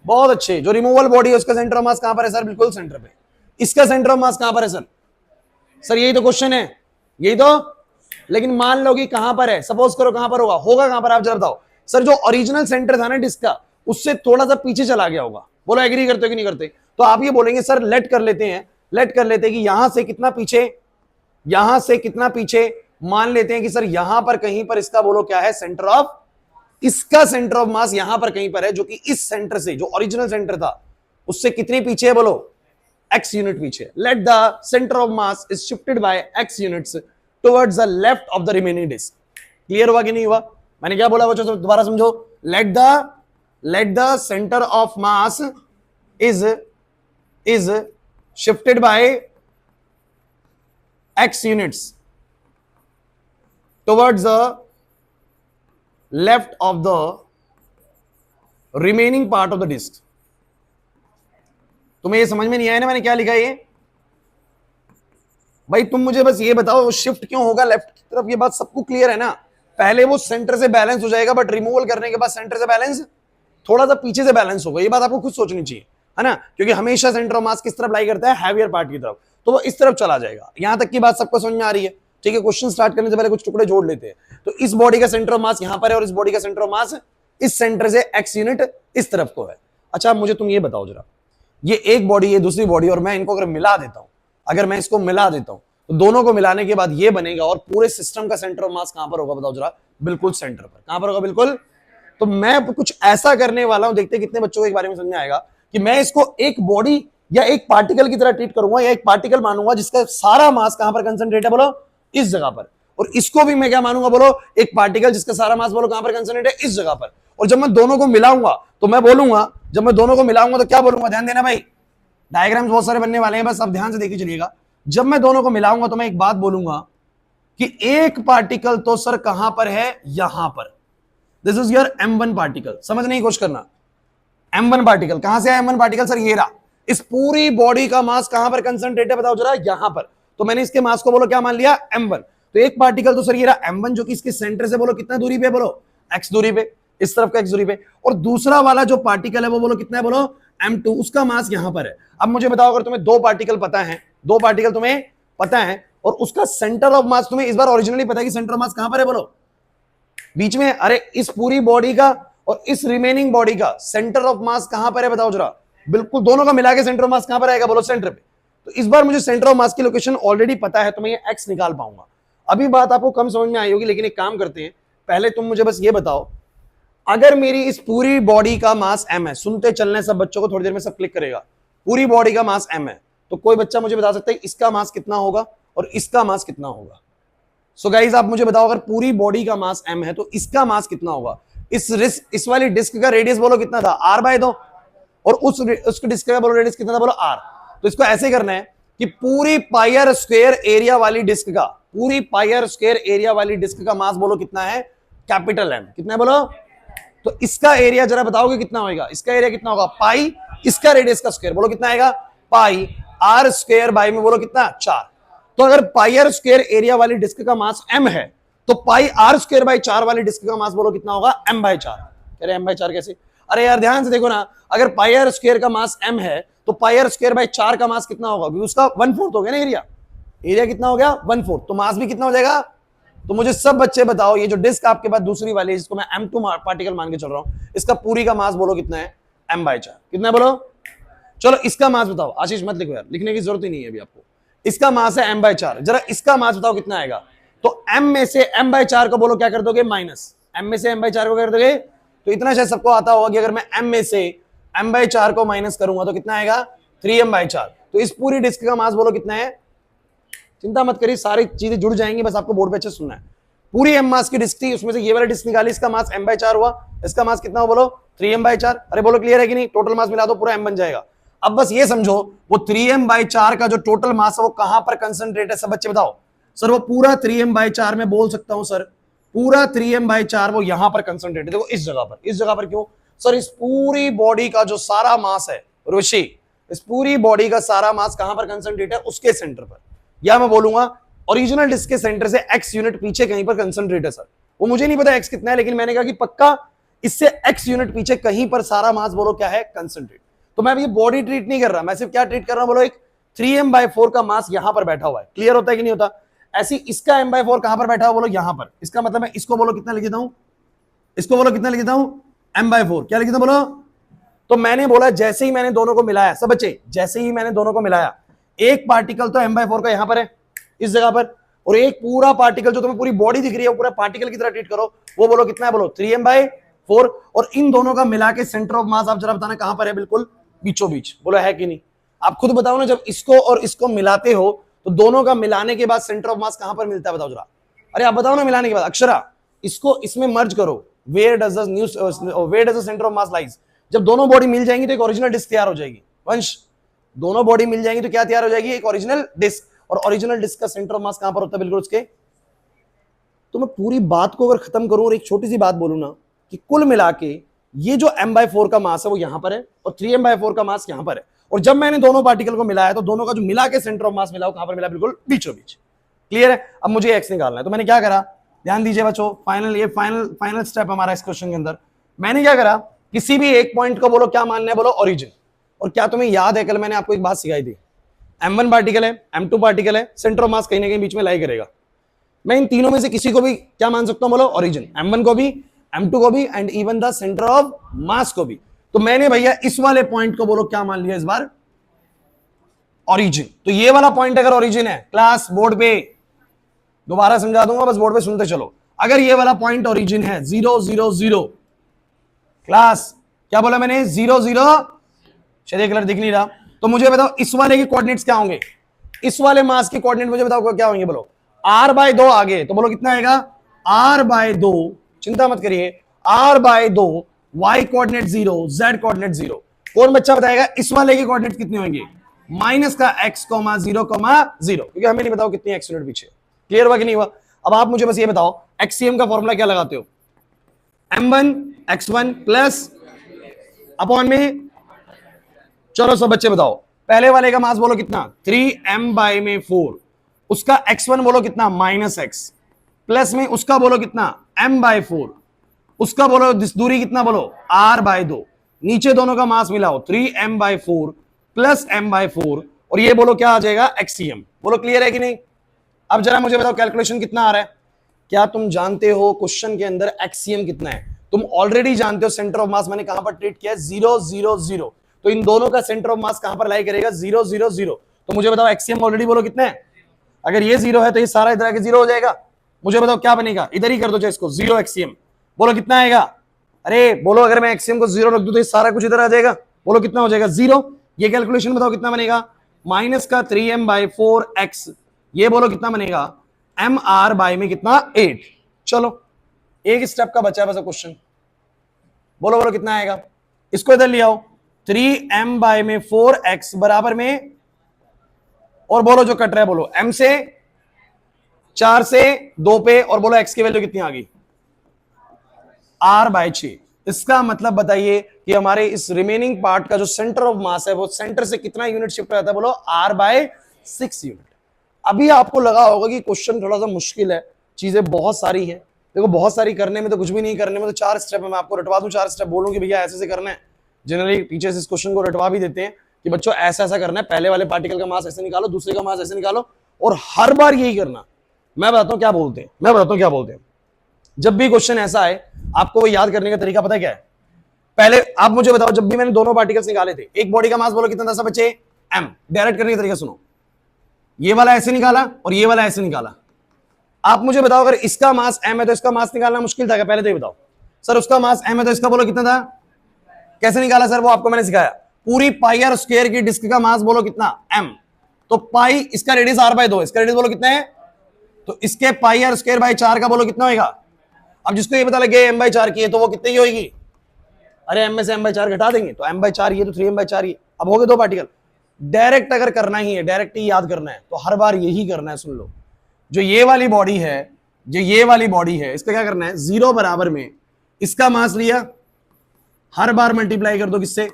बहुत अच्छे, जो रिमूवल बॉडी है उसका सेंटर ऑफ मास कहां पर है सर? बिल्कुल सेंटर पे। इसका सेंटर ऑफ मास कहां पर है सर? सर यही तो क्वेश्चन है, यही तो। लेकिन मान लो कि कहां पर है, सपोज करो कहां पर होगा, होगा कहां पर आप जरा बताओ? सर जो ओरिजिनल सेंटर था ना डिस्क का, उससे थोड़ा सा पीछे चला गया होगा। बोलो एग्री करते हो कि नहीं करते? तो आप ये बोलेंगे सर लेट कर लेते हैं, लेट कर लेते हैं कि यहां से कितना पीछे, यहां से कितना पीछे, मान लेते हैं कि सर यहां पर कहीं पर इसका बोलो क्या है? सेंटर ऑफ, इसका सेंटर ऑफ मास यहां पर कहीं पर है, जो कि इस सेंटर से, जो ओरिजिनल सेंटर था उससे कितनी पीछे है बोलो? x यूनिट पीछे। Let the centre of mass is shifted by x units towards the left of the remaining disc. Clear हुआ कि नहीं हुआ? मैंने क्या बोला बच्चों, दोबारा समझो। Let the centre of mass is shifted by x units towards the left of the remaining part of the disk। तुम्हें ये समझ में नहीं आया ना मैंने क्या लिखा है ये? भाई तुम मुझे बस ये बताओ शिफ्ट क्यों होगा लेफ्ट की तरफ, ये बात सबको क्लियर है ना? पहले वो सेंटर से बैलेंस हो जाएगा, बट रिमूवल करने के बाद सेंटर से बैलेंस थोड़ा सा पीछे से बैलेंस होगा। ये बात आपको खुद सोचनी चाहिए, है ना? क्योंकि हमेशा सेंटर ऑफ मास किस तरफ लाई करता है? हैवियर पार्ट की तरफ, तो वो इस तरफ चला जाएगा। यहां तक की बात सबको समझ में आ रही है? ठीक है, क्वेश्चन स्टार्ट करने से पहले कुछ टुकड़े जोड़ लेते हैं। तो इस बॉडी का सेंटर ऑफ मास यहां पर है और इस बॉडी का सेंटर ऑफ मास इस सेंटर से x यूनिट इस तरफ को है। अच्छा मुझे तुम ये बताओ जरा, ये एक बॉडी ये दूसरी बॉडी, और मैं इनको अगर मिला देता हूं, अगर मैं इसको मिला देता हूं तो दोनों को मिलाने के बाद ये बनेगा, और पूरे सिस्टम का सेंटर ऑफ मास कहां पर होगा बताओ जरा? बिल्कुल सेंटर पर। कहां पर होगा? बिल्कुल। तो मैं कुछ ऐसा करने वाला हूं, देखते कितने बच्चों को एक बारे में समझ में आएगा, कि मैं इसको एक बॉडी या एक पार्टिकल की तरह ट्रीट करूंगा, या एक पार्टिकल मानूंगा जिसका सारा मास कहां पर कंसंट्रेट है बोलो? इस जगह पर। और इसको भी मैं क्या मानूंगा बोलो? एक पार्टिकल जिसका सारा मास बोलो कहां पर कंसंट्रेट है? इस जगह पर। और जब मैं दोनों को मिलाऊंगा तो मैं बोलूंगा, जब मैं दोनों को मिलाऊंगा तो क्या बोलूंगा? ध्यान देना भाई, डायग्राम्स बहुत सारे बनने वाले हैं, बस अब ध्यान से देखिए चलिएगा। जब मैं दोनों को मिलाऊंगा तो मैं एक बात बोलूंगा कि एक पार्टिकल तो सर कहां पर है, यहां पर। This is your m1 particle. समझने की कोशिश करना, m1 पार्टिकल कहां से है? m1 पार्टिकल सर ये रहा। इस पूरी बॉडी का मास कहां पर कंसंट्रेट है बताओ जरा? यहां पर। तो मैंने इसके मास को बोलो क्या मान लिया? m1। तो एक पार्टिकल तो सर ये रहा m1, जो कि इसके सेंटर से बोलो कितना दूरी पे, बोलो x दूरी पे, इस तरफ का x दूरी पे। और दूसरा वाला जो पार्टिकल है वो बोलो कितना है, बोलो m2, उसका मास यहां पर है। अब मुझे बताओ, अगर तुम्हें दो पार्टिकल पता है, दो पार्टिकल तुम्हें पता है और उसका सेंटर ऑफ मास तुम्हें इस बार ओरिजिनली पता है कि सेंटर ऑफ मास कहां पर है, बोलो बीच में। अरे इस पूरी बॉडी का और इस रिमेनिंग बॉडी का सेंटर ऑफ मास कहां पर है बताओ जरा? बिल्कुल दोनों का मिला के सेंटर ऑफ मास कहां पर आएगा, बोलो सेंटर पे। तो इस बार मुझे सेंटर ऑफ मास की लोकेशन ऑलरेडी पता है, तो मैं ये x निकाल पाऊंगा। अभी बात आपको कम समझ में आई होगी, लेकिन एक काम करते हैं, पहले तुम मुझे बस ये बताओ, अगर मेरी इस पूरी बॉडी का मास m है, सुनते चलने सब बच्चों को, थोड़ी देर में सब क्लिक करेगा, पूरी बॉडी का मास m है, तो कोई बच्चा मुझे बता सकता है इसका मास कितना होगा और इसका मास कितना होगा? सो गाइज आप मुझे बताओ, अगर पूरी बॉडी का मास m है तो इसका मास कितना होगा? इस वाली डिस्क का रेडियस बोलो कितना था, r/2, और उस डिस्क का बोलो रेडियस कितना था, बोलो r। तो इसको ऐसे करना है कि पूरी पायर स्क्वायर एरिया वाली डिस्क का, पूरी पायर स्क्वायर एरिया वाली डिस्क का मास बोलो कितना है, कैपिटल M। कितना है बोलो? तो इसका एरिया जरा बताओगे कितना होगा? इसका एरिया कितना होगा, पाई, इसका रेडियस का स्क्वायर बोलो कितना आएगा, पाई r स्क्वायर बाई में बोलो कितना, 4। तो अगर पायर स्क्वायर एरिया वाली डिस्क का मास m है, तो पाई r स्क्वायर बाई 4 वाली डिस्क का मास बोलो कितना होगा, m/4। कह रहे m/4 कैसे? अरे यार ध्यान से देखो ना, अगर पायर स्क्वायर का मास m है तो पायर स्क्वायर बाई 4 का मास कितना होगा? क्योंकि उसका 1/4 हो गया ना एरिया। एरिया कितना हो गया, 1/4, तो मास भी कितना हो जाएगा? तो मुझे सब बच्चे बताओ, ये जो डिस्क आपके पास दूसरी वाली है, जिसको मैं m2 पार्टिकल मान के चल रहा हूं, इसका पूरी का मास बोलो कितना है, m/4। कितना बोलो? चलो इसका मास बताओ। आशीष मत लिखो यार, लिखने की जरूरत ही नहीं है अभी आपको। इसका मास है m/4, जरा इसका मास बताओ कितना आएगा? तो m में से m/4 को बोलो क्या कर दोगे, माइनस। m में से m/4 को कर दोगे, तो इतना शायद सबको आता होगा कि अगर मैं m में से m/4 को माइनस करूंगा तो कितना आएगा, 3m/4। तो इस पूरी डिस्क का मास बोलो कितना है? चिंता मत करिए, सारी चीजें जुड़ जाएंगी, बस आपको बोर्ड पे अच्छे सुनना है। पूरी m मास की डिस्क थी, उसमें से ये वाला डिस्क निकाली, इसका मास m/4 हुआ, इसका मास कितना हुआ बोलो, 3m/4। अरे बोलो क्लियर है कि नहीं? टोटल मास मिला दो, पूरा m बन जाएगा। अब बस ये समझो, वो 3m/4 का जो टोटल मास है वो कहां पर कंसंट्रेट है, सब बच्चे बताओ। सर वो पूरा 3m/4 में बोल सकता हूं सर, पूरा 3m/4 वो यहां पर कंसंट्रेट है। देखो इस जगह पर, इस जगह पर क्यों सर? इस पूरी बॉडी का जो सारा मास है ऋषि, इस पूरी बॉडी का सारा मास कहां पर कंसंट्रेट है, उसके सेंटर पर, या मैं बोलूंगा ओरिजिनल डिस्क के सेंटर से x यूनिट पीछे कहीं पर कंसंट्रेट है। सर वो मुझे नहीं पता x कितना है, लेकिन मैंने कहा कि पक्का इससे x यूनिट पीछे कहीं पर सारा मास बोलो क्या है, कंसंट्रेट। तो मैं अभी बॉडी ट्रीट नहीं कर रहा, मैं सिर्फ क्या ट्रीट कर रहा हूं, बोलो एक 3m/4 का मास यहां पर बैठा हुआ है। क्लियर होता है कि नहीं होता? ऐसी इसका m/4 कहां पर बैठा हुआ, बोलो यहां पर। इसका मतलब मैं इसको बोलो कितना लिख देता हूं, इसको बोलो कितना लिख देता हूं, m/4। क्या लिख देता बोलो? तो मैंने बोला जैसे ही मैंने दोनों को मिलाया, सब बच्चे जैसे ही मैंने दोनों को मिलाया, एक पार्टिकल तो m/4 का यहां पर है, इस जगह पर, और एक पूरा पार्टिकल जो तुम्हें पूरी बॉडी दिख रही है, वो पूरा पार्टिकल की तरह ट्रीट करो, वो बोलो कितना है, बोलो 3m/4। और इन दोनों का मिला के सेंटर ऑफ मास आप जरा बताना कहां पर है, बिल्कुल बीचों बीच। बोलो है कि नहीं? आप खुद बताओ ना, जब इसको और इसको मिलाते हो तो दोनों का मिलाने के बाद सेंटर ऑफ मास कहां पर मिलता है, बताओ जरा। अरे आप बताओ ना, मिलाने के बाद अक्षरा इसको इसमें मर्ज करो, where does the centre of mass lies. जब दोनों बॉडी मिल जाएंगी तो एक ओरिजिनल डिस्क तैयार हो जाएगी। वंश, दोनों बॉडी मिल जाएंगी तो क्या तैयार हो जाएगी, एक ओरिजिनल डिस्क। और ओरिजिनल डिस्क का सेंटर ऑफ मास कहां पर होता है, बिल्कुल उसके। तो मैं पूरी बात को अगर खत्म करूं और एक छोटी सी बात बोलूं ना, कि कुल मिला के ये जो m/4 का मास है वो यहां पर है और 3m/4 का मास यहां पर है। और जब मैंने दोनों पार्टिकल को मिलाया तो दोनों का जो मिला के सेंटर ऑफ मास मिला वो कहां पर मिला, बिल्कुल बीचों बीच। क्लियर है? अब मुझे x निकालना है, तो मैंने क्या करा, ध्यान दीजिए बच्चों, फाइनल स्टेप हमारा इस क्वेश्चन के अंदर। मैंने क्या करा, किसी भी एक पॉइंट को बोलो क्या मानना है, बोलो ओरिजिन। और क्या तुम्हें याद है, कल मैंने आपको एक बात सिखाई थी, m1 पार्टिकल है, m2 पार्टिकल है, सेंटर ऑफ मास कहीं ना कहीं बीच में लाई करेगा। मैं इन तीनों में से किसी को भी क्या मान सकता हूं, बोलो ओरिजिन, m1 को भी, m2 को भी, and even the centre of मास को भी। तो मैंने भैया इस वाले पॉइंट को बोलो क्या मान लिया इस बार, ओरिजिन। तो ये वाला पॉइंट अगर ओरिजिन है, क्लास बोर्ड पे दोबारा समझा दूंगा, बस बोर्ड पे सुनते चलो। अगर ये वाला पॉइंट ओरिजिन है 0 0 0, क्लास क्या बोला मैंने, 0 0, शायद कलर दिख नहीं रहा, तो मुझे बताओ इस वाले के कोऑर्डिनेट्स क्या होंगे, इस वाले मास के कोऑर्डिनेट मुझे बताओ क्या होंगे, बोलो r/2 आगे, तो बोलो कितना आएगा, r/2, चिंता मत करिए, r/2, y coordinate 0, z coordinate 0। कौन बच्चा बताएगा इस वाले के कोऑर्डिनेट कितने होंगे, माइनस का x, 0, 0, क्योंकि हमें नहीं बताओ कितनी x यूनिट पीछे। क्लियर हुआ कि नहीं हुआ? अब आप मुझे बस ये बताओ एक्सीएम का फॉर्मूला क्या लगाते हो, m1 x1 प्लस अपॉन में, चलो सब बच्चे बताओ, पहले वाले का मास बोलो कितना 3m बाई में 4, उसका x1 बोलो कितना -x, प्लस में उसका बोलो कितना m बाई 4, उसका बोलो दूरी कितना बोलो r बाई 2, नीचे दोनों का मास मिलाओ 3m by 4 plus m by 4, और ये बोलो क्या आ जाएगा एक्सीएम। बोलो क्लियर है कि नहीं। अब जरा मुझे बताओ कैलकुलेशन कितना आ रहा है, क्या तुम जानते हो क्वेश्चन के अंदर एक्सीएम कितना है, तुम ऑलरेडी जानते हो सेंटर ऑफ मास मैंने कहां पर ट्रीट किया है 0 0 0, तो इन दोनों का सेंटर ऑफ मास कहां पर लाई करेगा 0 0 0, तो मुझे बताओ एक्सीएम ऑलरेडी बोलो कितना है, अगर ये 0 है तो ये सारा इधर आके 0 हो जाएगा, मुझे बताओ क्या बनेगा, इधर ही कर दो इसको 0 एक्सीएम, बोलो कितना आएगा, अरे बोलो अगर मैं एक्सीएम को 0 रख दूं तो ये सारा कुछ इधर आ जाएगा, बोलो कितना हो जाएगा 0, ये कैलकुलेशन बताओ कितना बनेगा, माइनस का 3m बाई 4x, ये बोलो कितना बनेगा mr बाई में कितना 8। चलो एक स्टेप का बचा है बस क्वेश्चन, बोलो बोलो कितना आएगा, इसको इधर ले आओ 3m बाई में 4x बराबर में, और बोलो जो कट रहा है बोलो m से 4 से 2 पे, और बोलो x की वैल्यू कितनी आ गई r बाई 6। इसका मतलब बताइए कि हमारे इस रिमेनिंग पार्ट का जो सेंटर ऑफ मास है वो सेंटर से कितना यूनिट शिफ्ट रहता है, बोलो r बाई 6 यूनिट। अभी आपको लगा होगा कि क्वेश्चन थोड़ा सा मुश्किल है, चीजें बहुत सारी हैं, देखो बहुत सारी करने में तो कुछ भी नहीं, करने में तो 4 स्टेप है, मैं आपको रटवा दूं 4 स्टेप, बोलूं कि भैया ऐसे से करना है, जनरली टीचर्स इस क्वेश्चन को रटवा भी देते हैं कि बच्चों ऐसा ऐसा करना है, पहले वाले पार्टिकल का मास ऐसे निकालो, दूसरे का मास ऐसे निकालो, और हर बार यही करना। मैं बताता हूं क्या बोलते हैं, जब भी क्वेश्चन ऐसा है आपको वो याद करने का तरीका पता क्या है, पहले आप मुझे बताओ जब भी मैंने दोनों पार्टिकल्स निकाले थे, एक बॉडी का मास बोलो कितना था सब बच्चे m, डायरेक्ट करने का तरीका सुनो, ये वाला ऐसे निकाला और ये वाला ऐसे निकाला, आप मुझे बताओ अगर इसका मास m है तो इसका मास निकालना मुश्किल था क्या, पहले तो ये बताओ सर, उसका मास m है तो इसका बोलो कितना था, कैसे निकाला सर, वो आपको मैंने सिखाया, पूरी पाई आर स्क्वायर की डिस्क का मास बोलो कितना m, तो पाई इसका रेडियस r बाई 2, इसका रेडियस बोलो कितना है, तो इसके पाई आर स्क्वायर बाई 4 का बोलो कितना होगा। अब जिसको ये पता लगे m बाई 4 की है तो वो कितने की होगी, अरे m में से m बाई 4 घटा देंगे तो m बाई 4 ये तो 3m बाई 4 ये, अब हो गए दो पार्टिकल। डायरेक्ट अगर करना ही है, डायरेक्ट ही याद करना है तो हर बार यही करना है, सुन लो, जो ये वाली बॉडी है, इसका क्या करना है, 0 बराबर में इसका मास लिया, हर बार मल्टीप्लाई कर दो किससे,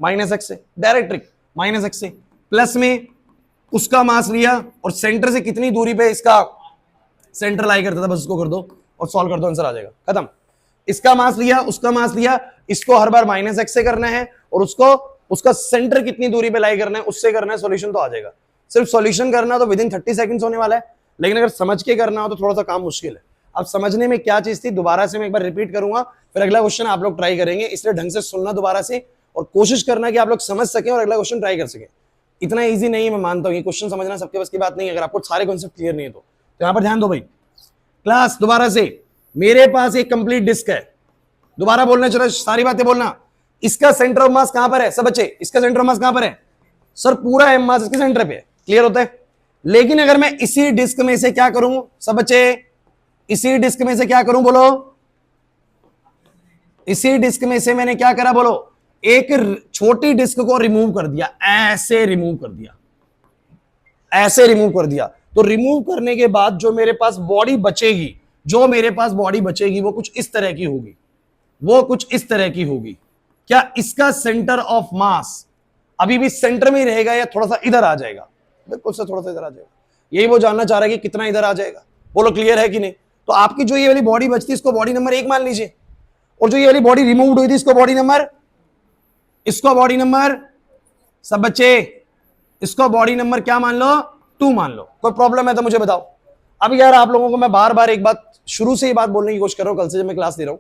-x से, डायरेक्ट ट्रिक -x से, प्लस में उसका मास लिया और सेंटर से कितनी दूरी पे इसका सेंटर लाई करता था, बस उसको कर दो और सॉल्व कर दो, आंसर आ जाएगा, खत्म। इसका मास लिया, उसका मास लिया, इसको हर बार -x से करना है और उसको उसका सेंटर कितनी दूरी पे लाई करना है उससे करना है, सॉल्यूशन तो आ जाएगा। सिर्फ सॉल्यूशन करना तो विदिन 30 सेकंड्स होने वाला है, लेकिन अगर समझ के करना हो तो थोड़ा सा काम मुश्किल है। अब समझने में क्या चीज थी दोबारा से मैं एक बार रिपीट करूंगा, फिर अगला क्वेश्चन आप लोग ट्राई करेंगे, इसलिए ढंग से सुनना दोबारा से और कोशिश करना कि आप लोग समझ सकें और अगला क्वेश्चन ट्राई कर सकें। इतना ईजी नहीं है, मैं मानता हूं, क्वेश्चन समझना सबके बस की बात नहीं है, अगर आपको सारे कॉन्सेप्ट क्लियर नहीं है तो यहां पर ध्यान दो भाई। क्लास दोबारा से, मेरे पास एक कंप्लीट डिस्क है, दोबारा बोलना, चलो सारी बातें बोलना, इसका सेंटर ऑफ मास कहां पर है सब बच्चे, इसका सेंटर ऑफ मास कहां पर है सर, पूरा एम मास इसके सेंटर पे है, क्लियर होता है। लेकिन अगर मैं इसी डिस्क में से क्या करूं सब बच्चे, इसी डिस्क में से क्या करूं बोलो, इसी डिस्क में से मैंने क्या करा बोलो, एक छोटी डिस्क को रिमूव कर दिया, ऐसे रिमूव कर दिया, ऐसे रिमूव कर दिया, तो रिमूव करने के बाद जो मेरे पास बॉडी बचेगी, वो कुछ इस तरह की होगी, वो कुछ इस तरह की होगी। क्या इसका सेंटर ऑफ मास अभी भी सेंटर में ही रहेगा या थोड़ा सा इधर आ जाएगा, बिल्कुल सर थोड़ा सा इधर आ जाएगा, यही वो जानना चाह रहा है कि कितना इधर आ जाएगा, बोलो क्लियर है कि नहीं। तो आपकी जो ये वाली बॉडी बचती है इसको बॉडी नंबर 1 मान लीजिए, और जो ये वाली बॉडी रिमूव्ड हुई थी इसको बॉडी नंबर सब बच्चे, इसको बॉडी नंबर क्या मान लो 2 मान लो। कोई प्रॉब्लम है तो मुझे बताओ। अब यार आप लोगों को मैं बार बार एक बात शुरू से ही बात बोलने की कोशिश कर रहा हूं, कल से जब मैं क्लास दे रहा हूं,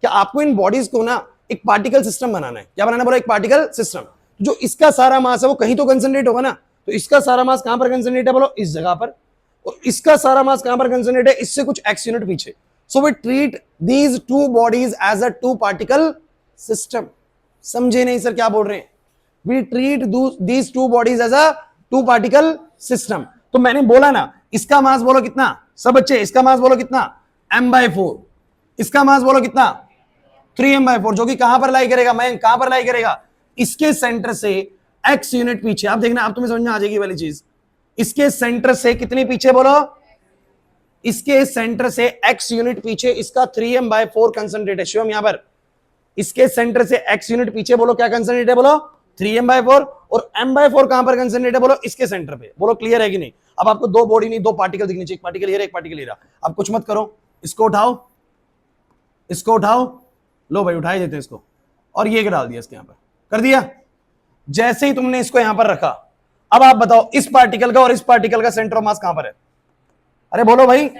कि आपको इन बॉडीज को ना एक पार्टिकल सिस्टम बनाना है। क्या बनाना बोला, एक पार्टिकल सिस्टम। जो इसका सारा मास है वो कहीं तो कंसंट्रेट होगा ना, तो इसका सारा मास कहां पर कंसंट्रेट है बोलो, इस जगह पर, और इसका सारा मास कहां पर कंसंट्रेट है, इससे कुछ x यूनिट पीछे। So we treat these two bodies as a 2 particle system. समझे नहीं सर क्या बोल रहे हैं, we treat these 2 bodies as a 2 particle system. तो मैंने बोला ना, इसका मास बोलो कितना सब बच्चे, इसका मास बोलो कितना m/4, इसका मास बोलो कितना 3m/4, जो कि कहां पर लाई करेगा, मैं कहां पर लाई करेगा, इसके सेंटर से x यूनिट पीछे। आप देखना, आप तुम्हें समझ में आ जाएगी वाली चीज, इसके सेंटर से कितनी पीछे बोलो इसके सेंटर से x यूनिट पीछे इसका 3m/4 कंसंट्रेट है। शिवम यहां पर इसके सेंटर से x यूनिट पीछे बोलो क्या कंसंट्रेट है, बोलो 3m/4, और m/4 कहां पर कंसंट्रेट है, बोलो इसके सेंटर पे। बोलो क्लियर है कि नहीं। अब आपको दो बॉडी नहीं, दो पार्टिकल दिखनी चाहिए, एक पार्टिकल हियर, एक पार्टिकल हियर। अब कुछ मत करो, इसको उठाओ, इसको उठाओ, लो भाई उठाई देते हैं इसको, और ये डाल दिया इसके यहां पर, कर दिया। जैसे ही तुमने इसको यहां पर रखा, अब आप बताओ इस पार्टिकल का और इस पार्टिकल का सेंटर ऑफ मास कहां पर है? अरे बोलो भाई,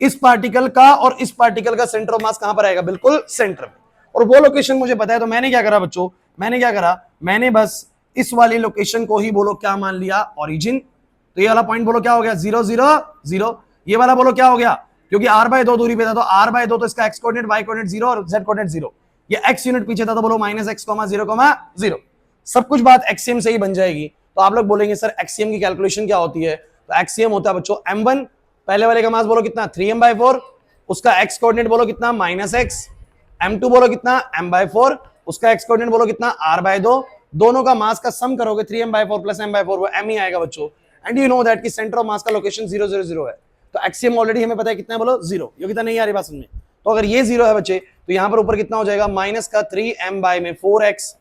इस पार्टिकल का और इस पार्टिकल का सेंटर ऑफ मास कहां पर आएगा? बिल्कुल सेंटर में। और वो लोकेशन मुझे पता है, तो मैंने क्या करा बच्चों, मैंने क्या करा, मैंने बस इस वाली लोकेशन को ही बोलो क्या मान लिया, ओरिजिन। तो ये वाला पॉइंट बोलो क्या हो गया, 0 0 0। ये वाला बोलो क्या हो गया, क्योंकि r/2 दूरी पे था, तो r/2 तो इसका x कोऑर्डिनेट, y कोऑर्डिनेट 0 और z कोऑर्डिनेट 0। ये x यूनिट पीछे था, तो बोलो -x, 0, 0। सब कुछ बात एक्सियम से ही बन जाएगी। तो आप लोग बोलेंगे सर एक्सियम की कैलकुलेशन क्या होती है? तो एक्सियम होता है बच्चों m1, पहले वाले का मास बोलो कितना, 3m/4, उसका x कोऑर्डिनेट बोलो कितना, -x। m2 बोलो कितना, m/4, उसका x कोऑर्डिनेट बोलो कितना, r/2। दोनों का मास का सम करोगे 3m/4 प्लस m/4, वो m ही आएगा बच्चों। एंड यू नो दैट कि सेंटर ऑफ मास का लोकेशन 0 0 0 है। तो एक्सियम ऑलरेडी हमें पता है कितना है, बोलो 0। ये कितना नहीं आ रही बात समझ में? तो अगर ये 0 है बच्चे, तो यहां पर ऊपर कितना हो जाएगा, माइनस का 3m/4x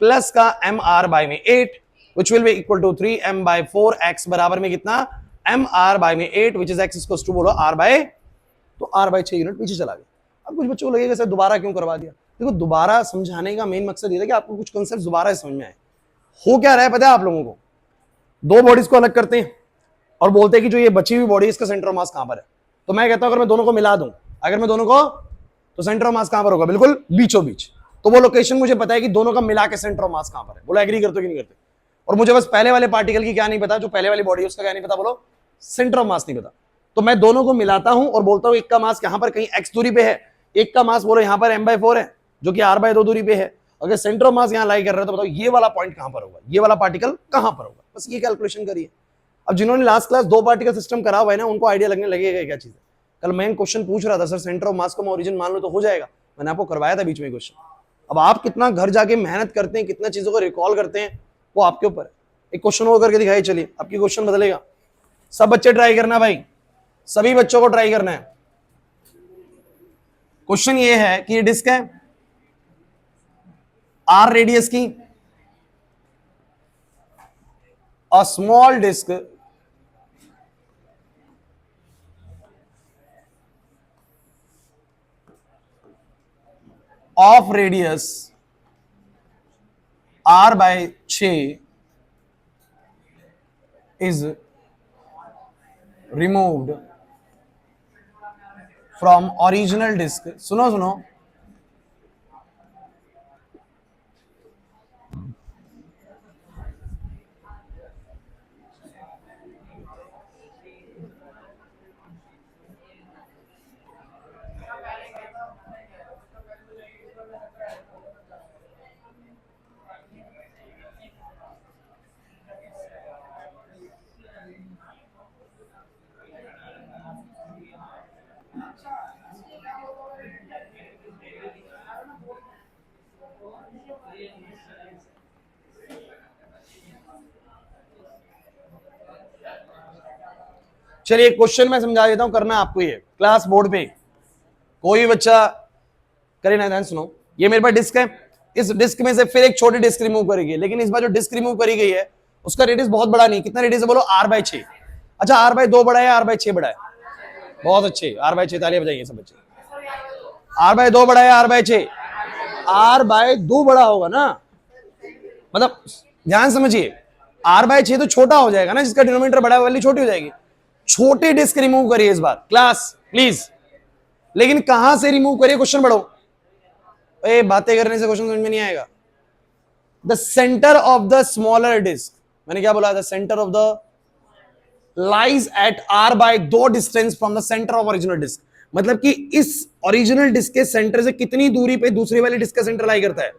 प्लस का mr/8, which will be equal to 3m/4x बराबर में कितना, mr/8, which is x equals to बोलो r/, तो r/6 यूनिट पीछे चला गया। अब कुछ बच्चों को लगेगा सर दोबारा क्यों करवा दिया? देखो दोबारा समझाने का मेन मकसद ये था कि आपको कुछ कॉन्सेप्ट दोबारा समझ में आए। हो क्या रहा है पता है आप लोगों को, दो बॉडीज को अलग करते हैं और बोलते हैं कि जो ये बची हुई बॉडी इसका सेंटर ऑफ मास कहां पर है। तो मैं कहता हूं अगर मैं दोनों को मिला दूं, अगर मैं दोनों को, तो सेंटर ऑफ मास कहां पर होगा, बिल्कुल बीचों बीच। तो वो लोकेशन मुझे पता है कि दोनों का मिला के सेंटर ऑफ मास कहां पर है। बोलो एग्री करते हो कि नहीं करते? और मुझे बस पहले वाले पार्टिकल की क्या नहीं पता, जो पहले वाली बॉडी है उसका क्या नहीं पता, बोलो सेंटर ऑफ मास नहीं पता। तो मैं दोनों को मिलाता हूं और बोलता हूं एक का मास यहां पर कहीं x दूरी पे है, एक का मास बोलो यहां पर m/4 है जो कि r/2 दूरी पे है। अगर सेंटर ऑफ मास यहां लाई कर रहा है तो बताओ ये वाला पॉइंट कहां पर होगा, ये वाला पार्टिकल कहां पर होगा। बस ये कैलकुलेशन करिए। अब जिन्होंने लास्ट क्लास दो पार्टिकल सिस्टम करा हुआ है ना, उनको आइडिया लगने लगेगा क्या चीज है। कल मैं क्वेश्चन पूछ रहा था, सर सेंटर ऑफ मास को मैं ओरिजिन मान लो तो हो जाएगा, मैंने आपको करवाया था बीच में क्वेश्चन। अब आप कितना घर जाके मेहनत करते हैं, कितना चीजों को रिकॉल करते हैं, वो आपके ऊपर है। एक क्वेश्चन और करके दिखाइए, चलिए आपकी क्वेश्चन बदलेगा। सब बच्चे ट्राई करना भाई, सभी बच्चों को ट्राई करना है। क्वेश्चन ये है कि ये डिस्क है r रेडियस की, a small disc of radius r/6 is removed from original disk। सुनो सुनो, चलिए क्वेश्चन मैं समझा देता हूं, करना आपको ये क्लास बोर्ड पे। कोई बच्चा करे ना, ध्यान सुनो। ये मेरे पास डिस्क है, इस डिस्क में से फिर एक छोटी डिस्क रिमूव करी गई, लेकिन इस बार जो डिस्क रिमूव करी गई है उसका रेडियस बहुत बड़ा नहीं। कितना रेडियस है बोलो, r/6। अच्छा r/2 बड़ा है, r/6 बड़ा है? बहुत अच्छे, r/6 तालियां बजाइए सब बच्चे। r/2 बड़ा है, r/6? r/2 बड़ा होगा ना, मतलब ध्यान समझिए, r/6 तो छोटा हो जाएगा ना, जिसका डिनोमिनेटर बड़ा है वाली छोटी हो जाएगी। छोटी डिस्क रिमूव करिए इस बार क्लास प्लीज, लेकिन कहां से रिमूव करिए, क्वेश्चन बढ़ो। ए बातें करने से क्वेश्चन समझ में नहीं आएगा। The centre of the smaller disc, मैंने क्या बोला, the centre of the lies at r/2 distance from the centre of original disc. मतलब कि इस ओरिजिनल डिस्क के सेंटर से कितनी दूरी पे दूसरी वाली डिस्क का सेंटर लाई करता है।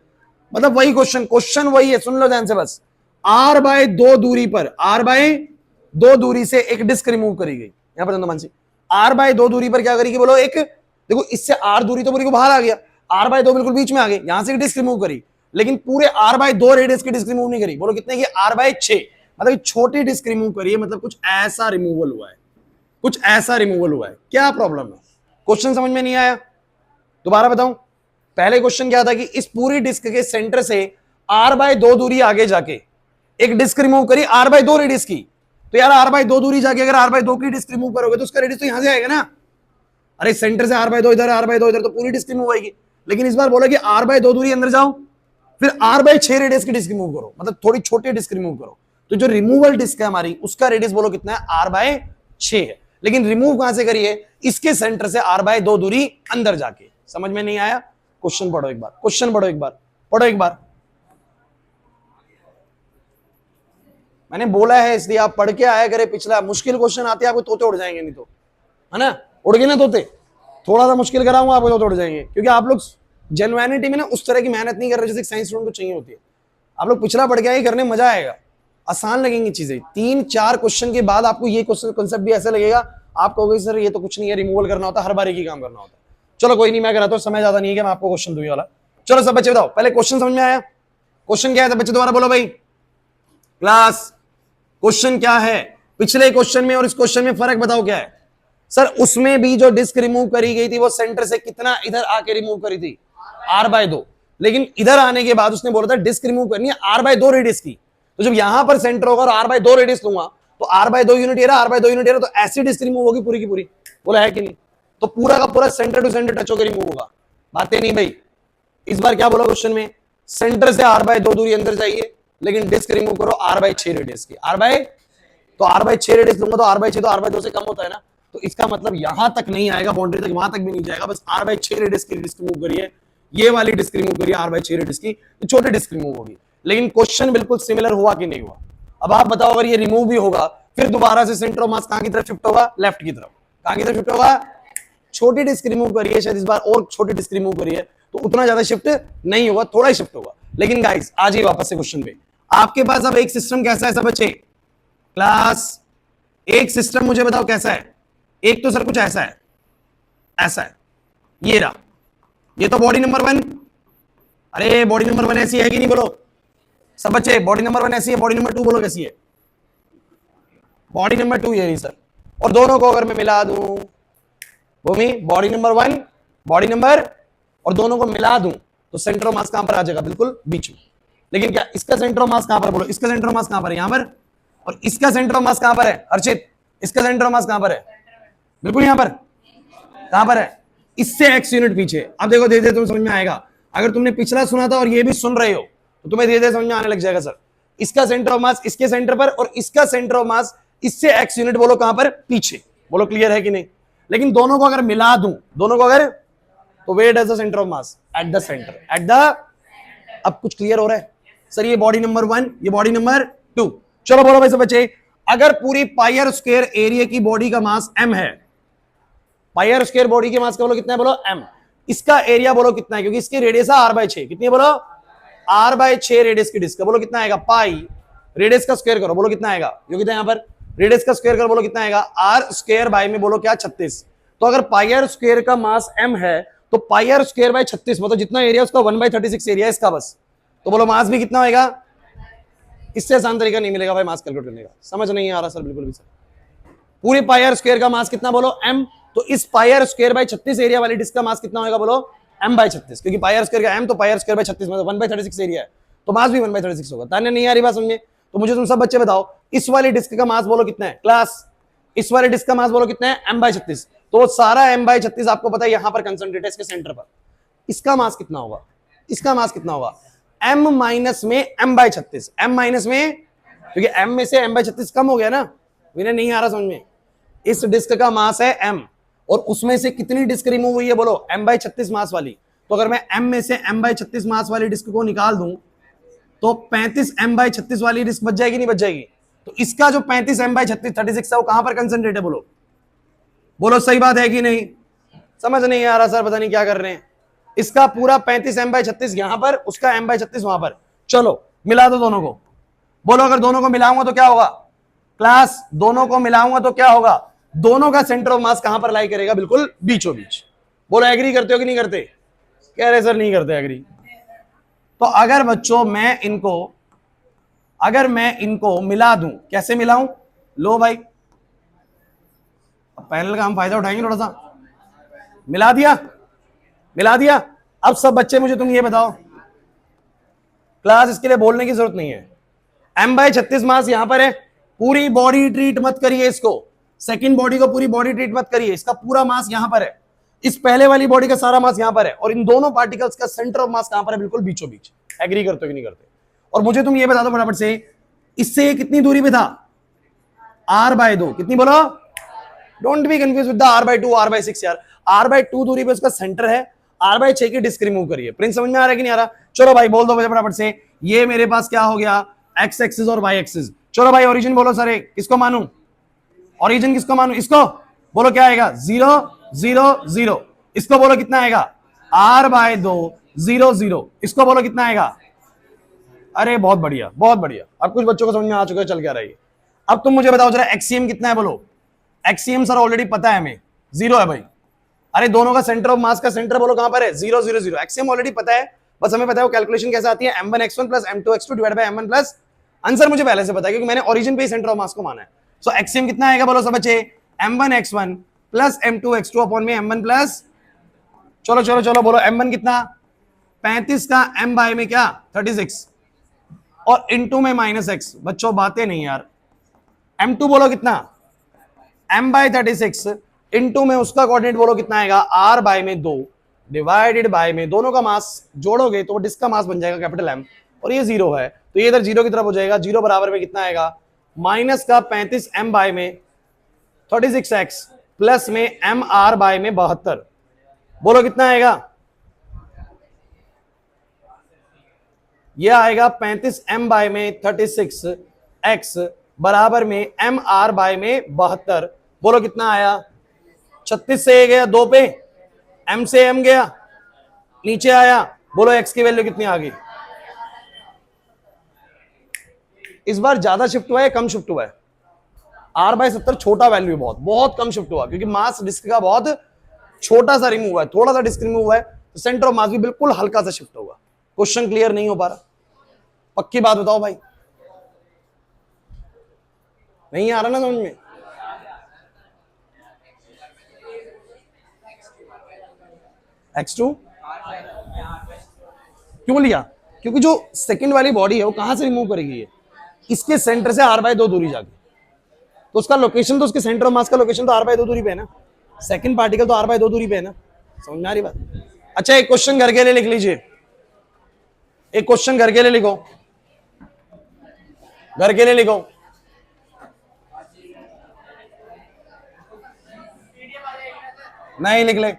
मतलब वही क्वेश्चन वही है, सुन लो ध्यान से बस। r/2 दूरी पर, r/2 दूरी से एक डिस्क रिमूव करी गई। यहां पर मानसी r/2 दूरी पर क्या करेगी बोलो, एक देखो इससे r दूरी तो पूरी को बाहर आ गया, r/2 बिल्कुल बीच में आ गई, यहां से एक डिस्क रिमूव करी, लेकिन पूरे r/2 रेडियस की डिस्क रिमूव नहीं करी। बोलो कितने की, r/6। मतलब छोटी डिस्क रिमूव करी है, मतलब कुछ ऐसा रिमूवल हुआ है। कुछ ऐसा रिमूवल हुआ है, क्या प्रॉब्लम है? क्वेश्चन समझ में नहीं आया? दोबारा बताऊं, पहले क्वेश्चन क्या था कि इस पूरी डिस्क के सेंटर से r/2 दूरी आगे जाके एक डिस्क रिमूव करी r/2 रेडियस की। तो यार r/2 दूरी जाके अगर r/2 की डिस्क रिमूव करोगे तो उसका रेडियस तो यहां से आएगा ना। अरे सेंटर से r/2 इधर, r/2 इधर, तो पूरी डिस्क रिमूव होगी। लेकिन इस बार बोला कि r/2 दूरी अंदर जाओ, फिर r/6 रेडियस की डिस्क रिमूव करो, मतलब थोड़ी छोटी डिस्क रिमूव करो। तो जो रिमूवल डिस्क है हमारी, उसका रेडियस बोलो कितना है? r/6 है। लेकिन रिमूव कहां से करिए? इसके सेंटर से r/2 दूरी अंदर जाके। समझ में नहीं आया? क्वेश्चन पढ़ो एक बार, क्वेश्चन पढ़ो एक बार, पढ़ो एक बार। मैंने बोला है इसलिए आप पढ़ के आया करे। पिछला मुश्किल क्वेश्चन आते आपको तोते उड़ जाएंगे, नहीं तो, है ना, उड़ गए ना तोते। थोड़ा सा मुश्किल कराऊंगा आपको तोते उड़ जाएंगे, क्योंकि आप लोग जेन्युइनिटी में ना उस तरह की मेहनत नहीं कर रहे जैसे साइंस स्टूडेंट को चाहिए होती है। आप लोग पिछला पढ़ के आए, करने मजा आएगा, आसान लगेंगी चीजें। 3-4 क्वेश्चन के बाद आपको ये क्वेश्चन कंसेप्ट भी ऐसा लगेगा, आप कहोगे सर ये तो कुछ नहीं है, रिमूवल करना होता है, हर बार एक ही काम करना होता है। चलो कोई नहीं, मैं कराता हूं, समय ज्यादा नहीं है कि मैं आपको क्वेश्चन दूंगी वाला। चलो सब बच्चे बताओ, पहले क्वेश्चन समझ में आया? क्वेश्चन क्या है बच्चे, दोबारा बोलो भाई क्लास। क्वेश्चन क्या है? पिछले क्वेश्चन में और इस क्वेश्चन में फर्क बताओ क्या है? सर उसमें भी जो डिस्क रिमूव करी गई थी वो सेंटर से कितना इधर आके रिमूव करी थी? r/2। लेकिन इधर आने के बाद उसने बोला था डिस्क रिमूव करनी है r/2 रेडियस की। तो जब यहां पर सेंटर होगा और r/2 रेडियस लूंगा तो r/2 unit area, r/2 unit area, तो ऐसी डिस्क रिमूव होगी पूरी की पूरी। बोला है कि नहीं? तो पूरा का पूरा सेंटर टू सेंटर टच होकर रिमूव होगा। बातें नहीं भाई। इस बार क्या बोला क्वेश्चन में? सेंटर से r/2 दूरी अंदर जाइए, लेकिन डिस्क रिमूव करो r/6 रेडियस की। तो r/6 रेडियस लूंगा तो r/6 तो r/2 से कम होता है ना। तो इसका मतलब यहां तक नहीं आएगा, बाउंड्री तक, वहां तक भी नहीं जाएगा, बस r/6 रेडियस की डिस्क रिमूव करिए, ये वाली डिस्क रिमूव करिए r/6 रेडियस की, तो छोटी डिस्क रिमूव होगी। लेकिन क्वेश्चन बिल्कुल सिमिलर हुआ कि नहीं हुआ? अब आप बताओ, अगर ये रिमूव भी होगा फिर दोबारा से सेंटर ऑफ मास कहां की तरफ शिफ्ट होगा? लेफ्ट की तरफ। कहां की तरफ शिफ्ट होगा? छोटी डिस्क रिमूव करिए, शायद इस बार और छोटी डिस्क रिमूव करिए तो उतना ज्यादा शिफ्ट नहीं होगा, थोड़ा ही शिफ्ट होगा। लेकिन गाइस आज ही वापस से क्वेश्चन पे, आपके पास अब एक सिस्टम कैसा है सब बच्चे? क्लास एक सिस्टम मुझे बताओ कैसा है? एक तो सर कुछ ऐसा है, ऐसा है, ये रहा, ये तो बॉडी नंबर 1। अरे बॉडी नंबर 1 ऐसी है कि नहीं? बोलो सब बच्चे, बॉडी नंबर 1 ऐसी है, बॉडी नंबर 2 बोलो कैसी है? बॉडी नंबर 2 ये रही सर। और दोनों को अगर मैं मिला दूं, भूमि बॉडी नंबर 1, बॉडी नंबर, और दोनों को मिला दूं तो सेंटर ऑफ मास कहां पर आ जाएगा? बिल्कुल बीच में। लेकिन क्या इसका सेंटर ऑफ मास कहां पर? बोलो इसका सेंटर ऑफ मास कहां पर है? यहां पर। और इसका सेंटर ऑफ मास कहां पर है अर्चित? इसका सेंटर ऑफ मास कहां पर है? बिल्कुल यहां पर। कहां पर है? इससे x यूनिट पीछे। अब देखो धीरे धीरे तुम्हें समझ में आएगा। अगर तुमने पिछला सुना था और ये भी सुन रहे हो तो तुम्हें धीरे धीरे समझ में आने लग जाएगा। सर इसका सेंटर ऑफ मास इसके सेंटर पर और इसका सेंटर ऑफ मास इससे x यूनिट बोलो कहां पर? पीछे। बोलो क्लियर है कि नहीं? लेकिन दोनों को अगर मिला दूं, दोनों को अगर, तो where does the centre of mass? At the centre, at the. अब कुछ क्लियर हो रहा है? सर ये बॉडी नंबर 1, ये बॉडी नंबर 2। चलो बोलो भाई सब बच्चे, अगर पूरी पायर स्क्वायर एरिया की बॉडी का मास m है, पायर स्क्वायर बॉडी के मास का बोलो कितना है? बोलो m। इसका एरिया बोलो कितना है? क्योंकि इसकी रेडियस है r/6। कितनी है? बोलो r/6 रेडियस की डिस्क। बोलो कितना आएगा? पाई रेडियस का स्क्वायर करो, बोलो कितना आएगा? जो कितना यहां पर रेडियस का स्क्वायर करो, बोलो कितना आएगा? r स्क्वायर बाय में बोलो क्या? 36। तो अगर पायर स्क्वायर का मास m है तो पायर स्क्वायर बाय 36, मतलब जितना एरिया उसका 1/36 एरिया इसका बस। तो बोलो मास भी कितना होगा? इससे आसान तरीका नहीं मिलेगा भाई मास कैलकुलेट करने का। समझ नहीं आ रहा सर? बिल्कुल भी सर। पूरे पायर स्क्वायर का मास कितना? बोलो m। तो इस पायर स्क्वायर बाय 36 एरिया वाली डिस्क का मास कितना होगा? बोलो m/36, क्योंकि पायर स्क्वायर का m तो पायर स्क्वायर बाय 36 मतलब 1/36 एरिया है, तो मास भी 1/36 होगा। ताने नहीं आ रही बात समझ में? तो मुझे तुम सब बच्चे बताओ, इस वाली डिस्क का मास बोलो कितना है? क्लास इस वाली डिस्क का मास बोलो कितना है? m/36। तो सारा m/36 आपको पता है यहां पर कंसंट्रेट है इसके सेंटर पर। इसका मास कितना होगा? इसका मास कितना होगा? m माइनस में m/36, m माइनस में, क्योंकि m में से m/36 कम हो गया ना। विनय नहीं आ रहा समझ में? इस डिस्क का मास है m और उसमें से कितनी डिस्क रिमूव हुई है? बोलो m/36 मास वाली। तो अगर मैं m में से m/36 मास वाली डिस्क को निकाल दूं तो 35 m/36 वाली डिस्क बच जाएगी नहीं बच जाएगी? तो इसका जो 35 m/36 36 है वो कहां पर कंसंट्रेट है? बोलो बोलो सही बात है कि नहीं? समझ नहीं आ रहा सर, पता नहीं क्या कर रहे हैं। इसका पूरा 35 m/36 यहां पर, उसका m/36 वहां पर। चलो मिला दो दोनों को। बोलो अगर दोनों को मिलाऊंगा तो क्या होगा? क्लास दोनों को मिलाऊंगा तो क्या होगा? दोनों का सेंटर ऑफ मास कहां पर लाई करेगा? बिल्कुल बीचों बीच। बोलो एग्री करते हो कि नहीं करते? कह रहे सर नहीं करते एग्री। तो अगर बच्चों मैं इनको मिला दूं, कैसे मिलाऊं? लो भाई पैनल का हम फायदा उठाएंगे थोड़ा सा। मिला दिया, मिला दिया। अब सब बच्चे मुझे तुम ये बताओ, क्लास इसके लिए बोलने की जरूरत नहीं है। m/36 मास यहां पर है, पूरी बॉडी ट्रीट मत करिए इसको, सेकंड बॉडी को पूरी बॉडी ट्रीट मत करिए, इसका पूरा मास यहां पर है, इस पहले वाली बॉडी का सारा मास यहां पर है, और इन दोनों पार्टिकल्स का सेंटर ऑफ मास कहां पर है? बिल्कुल बीचों बीच। एग्री करते हो कि नहीं करते? और मुझे तुम ये बता दो फटाफट से, इससे ये कितनी दूरी पे था? r/2। कितनी बोलो? Don't be confuse with the r/2 r/6 यार। r/2 दूरी पे उसका सेंटर है, r/6 की डिस्क रिमूव करिए। प्रिंस समझ में आ रहा है कि नहीं आ रहा? चलो भाई बोल दो मुझे फटाफट से, ये मेरे पास क्या हो गया? x एक्सिस और y एक्सिस। चलो भाई ओरिजिन बोलो सारे, किसको मानूं? ओरिजिन किसको मानूं? इसको बोलो क्या आएगा? 0 0 0। इसको बोलो कितना आएगा? r/2 0 0। इसको बोलो कितना आएगा? अरे बहुत बढ़िया, बहुत बढ़िया। अब कुछ बच्चों को समझ में आ चुका है चल क्या रहा है। अब तुम मुझे बताओ जरा एक्सीएम कितना है? बोलो एक्सीएम सर ऑलरेडी पता है हमें, 0 है भाई। अरे दोनों का सेंटर ऑफ मास का सेंटर बोलो कहां पर है? 0 0 0। एक्सीएम ऑलरेडी पता है, बस हमें पता है वो कैलकुलेशन कैसे आती है, m1x1 plus m2x2 divide by m1 plus, answer मुझे पहले से पता है क्योंकि मैंने ओरिजिन पे सेंटर ऑफ मास को माना है। सो एक्सीएम कितना आएगा बोलो सब बच्चे? m1x1 प्लस m2x2 अपॉन में m1 प्लस, चलो चलो चलो बोलो m1 कितना? 35 का m बाय में क्या? 36 और इनटू में -x। बच्चों बातें नहीं यार। m2 बोलो कितना? m/36 इनटू में उसका कोऑर्डिनेट बोलो कितना आएगा? r/2 डिवाइडेड बाय में दोनों का मास जोड़ोगे तो वो डिस्क का मास बन जाएगा कैपिटल M, और ये 0 है तो ये इधर 0 की तरफ हो जाएगा। 0 बराबर में कितना आएगा? माइनस का 35 m बाय में 36x प्लस में mr बाय में 72। बोलो कितना आएगा? ये आएगा 35 m बाय में 36x बराबर में mr बाय में 72। बोलो कितना आया? 36 से ये गया 2 पे, m से m गया नीचे आया। बोलो x की वैल्यू कितनी आ गई? इस बार ज्यादा शिफ्ट हुआ है कम शिफ्ट हुआ है? r/70 छोटा वैल्यू है, बहुत बहुत कम शिफ्ट हुआ क्योंकि मास डिस्क का बहुत छोटा सा रिमूव हुआ है, थोड़ा सा डिस्क रिमूव हुआ है तो सेंटर ऑफ मास भी बिल्कुल हल्का सा शिफ्ट होगा। क्वेश्चन क्लियर नहीं हो पा रहा? पक्की बात बताओ भाई, नहीं आ रहा ना समझ में? x2 क्यों लिया? क्योंकि जो सेकंड वाली बॉडी है वो कहां से रिमूव करेगी? ये इसके सेंटर से r/2 दूरी जाके, तो उसका लोकेशन तो उसके सेंटर ऑफ मास का लोकेशन तो r/2 दूरी पे है ना, सेकंड पार्टिकल तो r/2 दूरी पे है ना। समझ में आ रही बात? अच्छा एक क्वेश्चन घर के लिए लिख लीजिए, एक क्वेश्चन घर के लिए लिखो, घर के लिए लिखो। नहीं लिख ले।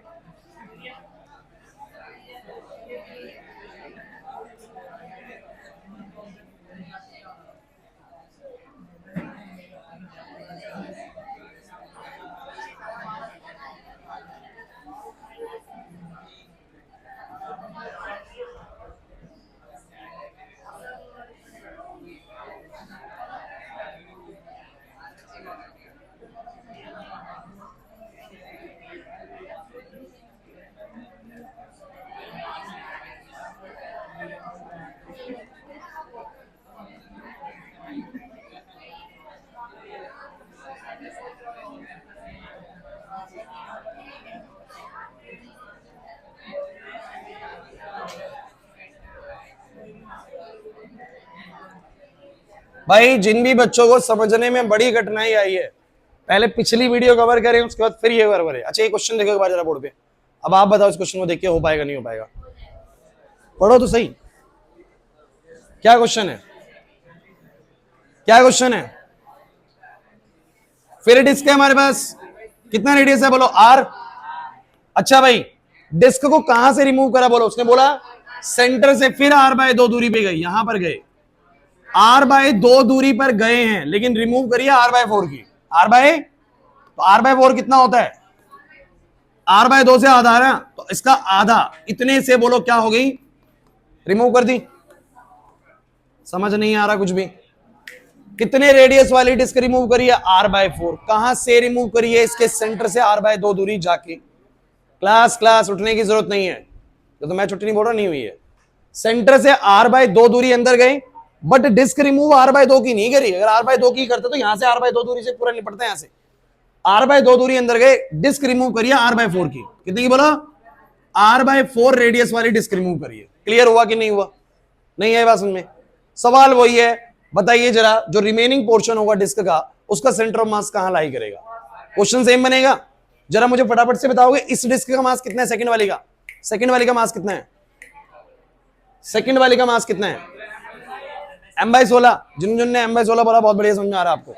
भाई जिन भी बच्चों को समझने में बड़ी कठिनाई आई है, पहले पिछली वीडियो कवर करें उसके बाद फिर ये कवर करें। अच्छा ये क्वेश्चन देखो एक बार जरा बोर्ड पे, अब आप बताओ इस क्वेश्चन को देख के हो पाएगा नहीं हो पाएगा? पढ़ो तो सही, क्या क्वेश्चन है? क्या क्वेश्चन है? फिर डिस्क है हमारे पास, कितना रेडियस है? बोलो r। अच्छा भाई डिस्क को कहां से रिमूव करा? बोलो उसने बोला सेंटर से, फिर r/2 दूरी पे गई, यहां पर गए, r/2 दूरी पर गए हैं लेकिन रिमूव करिए r/4 की। r/4 कितना होता है? r/2 से आधा है तो इसका आधा, इतने से बोलो क्या हो गई? रिमूव कर दी। समझ नहीं आ रहा कुछ भी? कितने रेडियस वाली डिस्क रिमूव करिए? r/4। कहां से रिमूव करिए? इसके सेंटर से r/2 दूरी जाके। क्लास उठने की जरूरत नहीं है, तो मैं छुट्टी नहीं बोल रहा, नहीं हुई है। सेंटर से r/2 दूरी अंदर गए बट डिस्क रिमूव r/2 की नहीं करी। अगर r/2 की करते तो यहां से r/2 दूरी से पूरा निपटते हैं यहां से, r/2 दूरी अंदर गए, डिस्क रिमूव करिए r/4 की, कितनी की बोला, r/4 रेडियस वाली डिस्क रिमूव करिए। क्लियर हुआ कि नहीं हुआ? नहीं है बात समझ में? सवाल वही है, बताइए जरा, जो रिमेनिंग पोर्शन होगा डिस्क का, उसका सेंटर ऑफ मास कहां लाई करेगा? क्वेश्चन सेम बनेगा। जरा मुझे फटाफट से बताओगे इस डिस्क का मास कितना है, सेकंड वाली का? सेकंड वाली का मास कितना है? सेकंड वाली का मास कितना है? m/16। जिन ने m/16 बोला बहुत बढ़िया, समझ में आ रहा है आपको।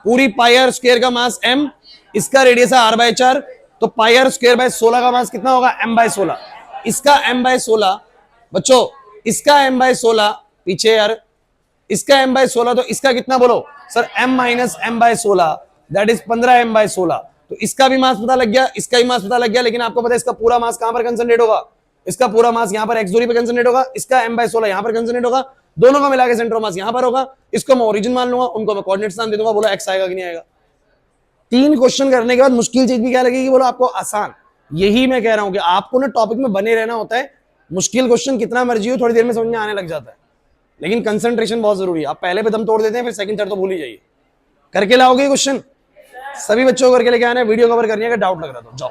पूरी पाई आर स्क्वायर का मास m, इसका रेडियस है r/4, तो पाई आर स्क्वायर बाय 16 का मास कितना होगा? m/16। इसका m/16 बच्चों, इसका m/16 पीछे यार, इसका m/16, तो इसका कितना बोलो sir? m minus m/16 that is 15 m/16। तो इसका भी मास पता लग गया, इसका भी मास पता लग गया, लेकिन आपको पता है इसका पूरा मास कहां पर कंसंट्रेट होगा? इसका पूरा मास यहां पर x दूरी पर कंसंट्रेट होगा, इसका m/16 यहां पर कंसंट्रेट होगा, दोनों का मिलाकर सेंटर मास यहां पर होगा। इसको मैं ओरिजिन मान लूंगा, उनको मैं कोऑर्डिनेट्स नाम दे दूंगा। बोलो x आएगा कि नहीं आएगा? 3 क्वेश्चन करने के बाद मुश्किल चीज भी क्या लगेगी? बोलो आपको आसान। यही मैं कह रहा हूं कि आपको ना टॉपिक में बने रहना होता है। मुश्किल क्वेश्चन कितना मर्जी हो, थोड़ी देर में समझ में आने लग जाता है, लेकिन कंसंट्रेशन बहुत जरूरी है। आप पहले पे दम तोड़ देते हैं, फिर सेकंड थर्ड तो भूल ही जाइए। करके लाओगे क्वेश्चन? सभी बच्चों को करके लेके आना है, वीडियो कवर करनी है, अगर डाउट लग रहा तो जाओ।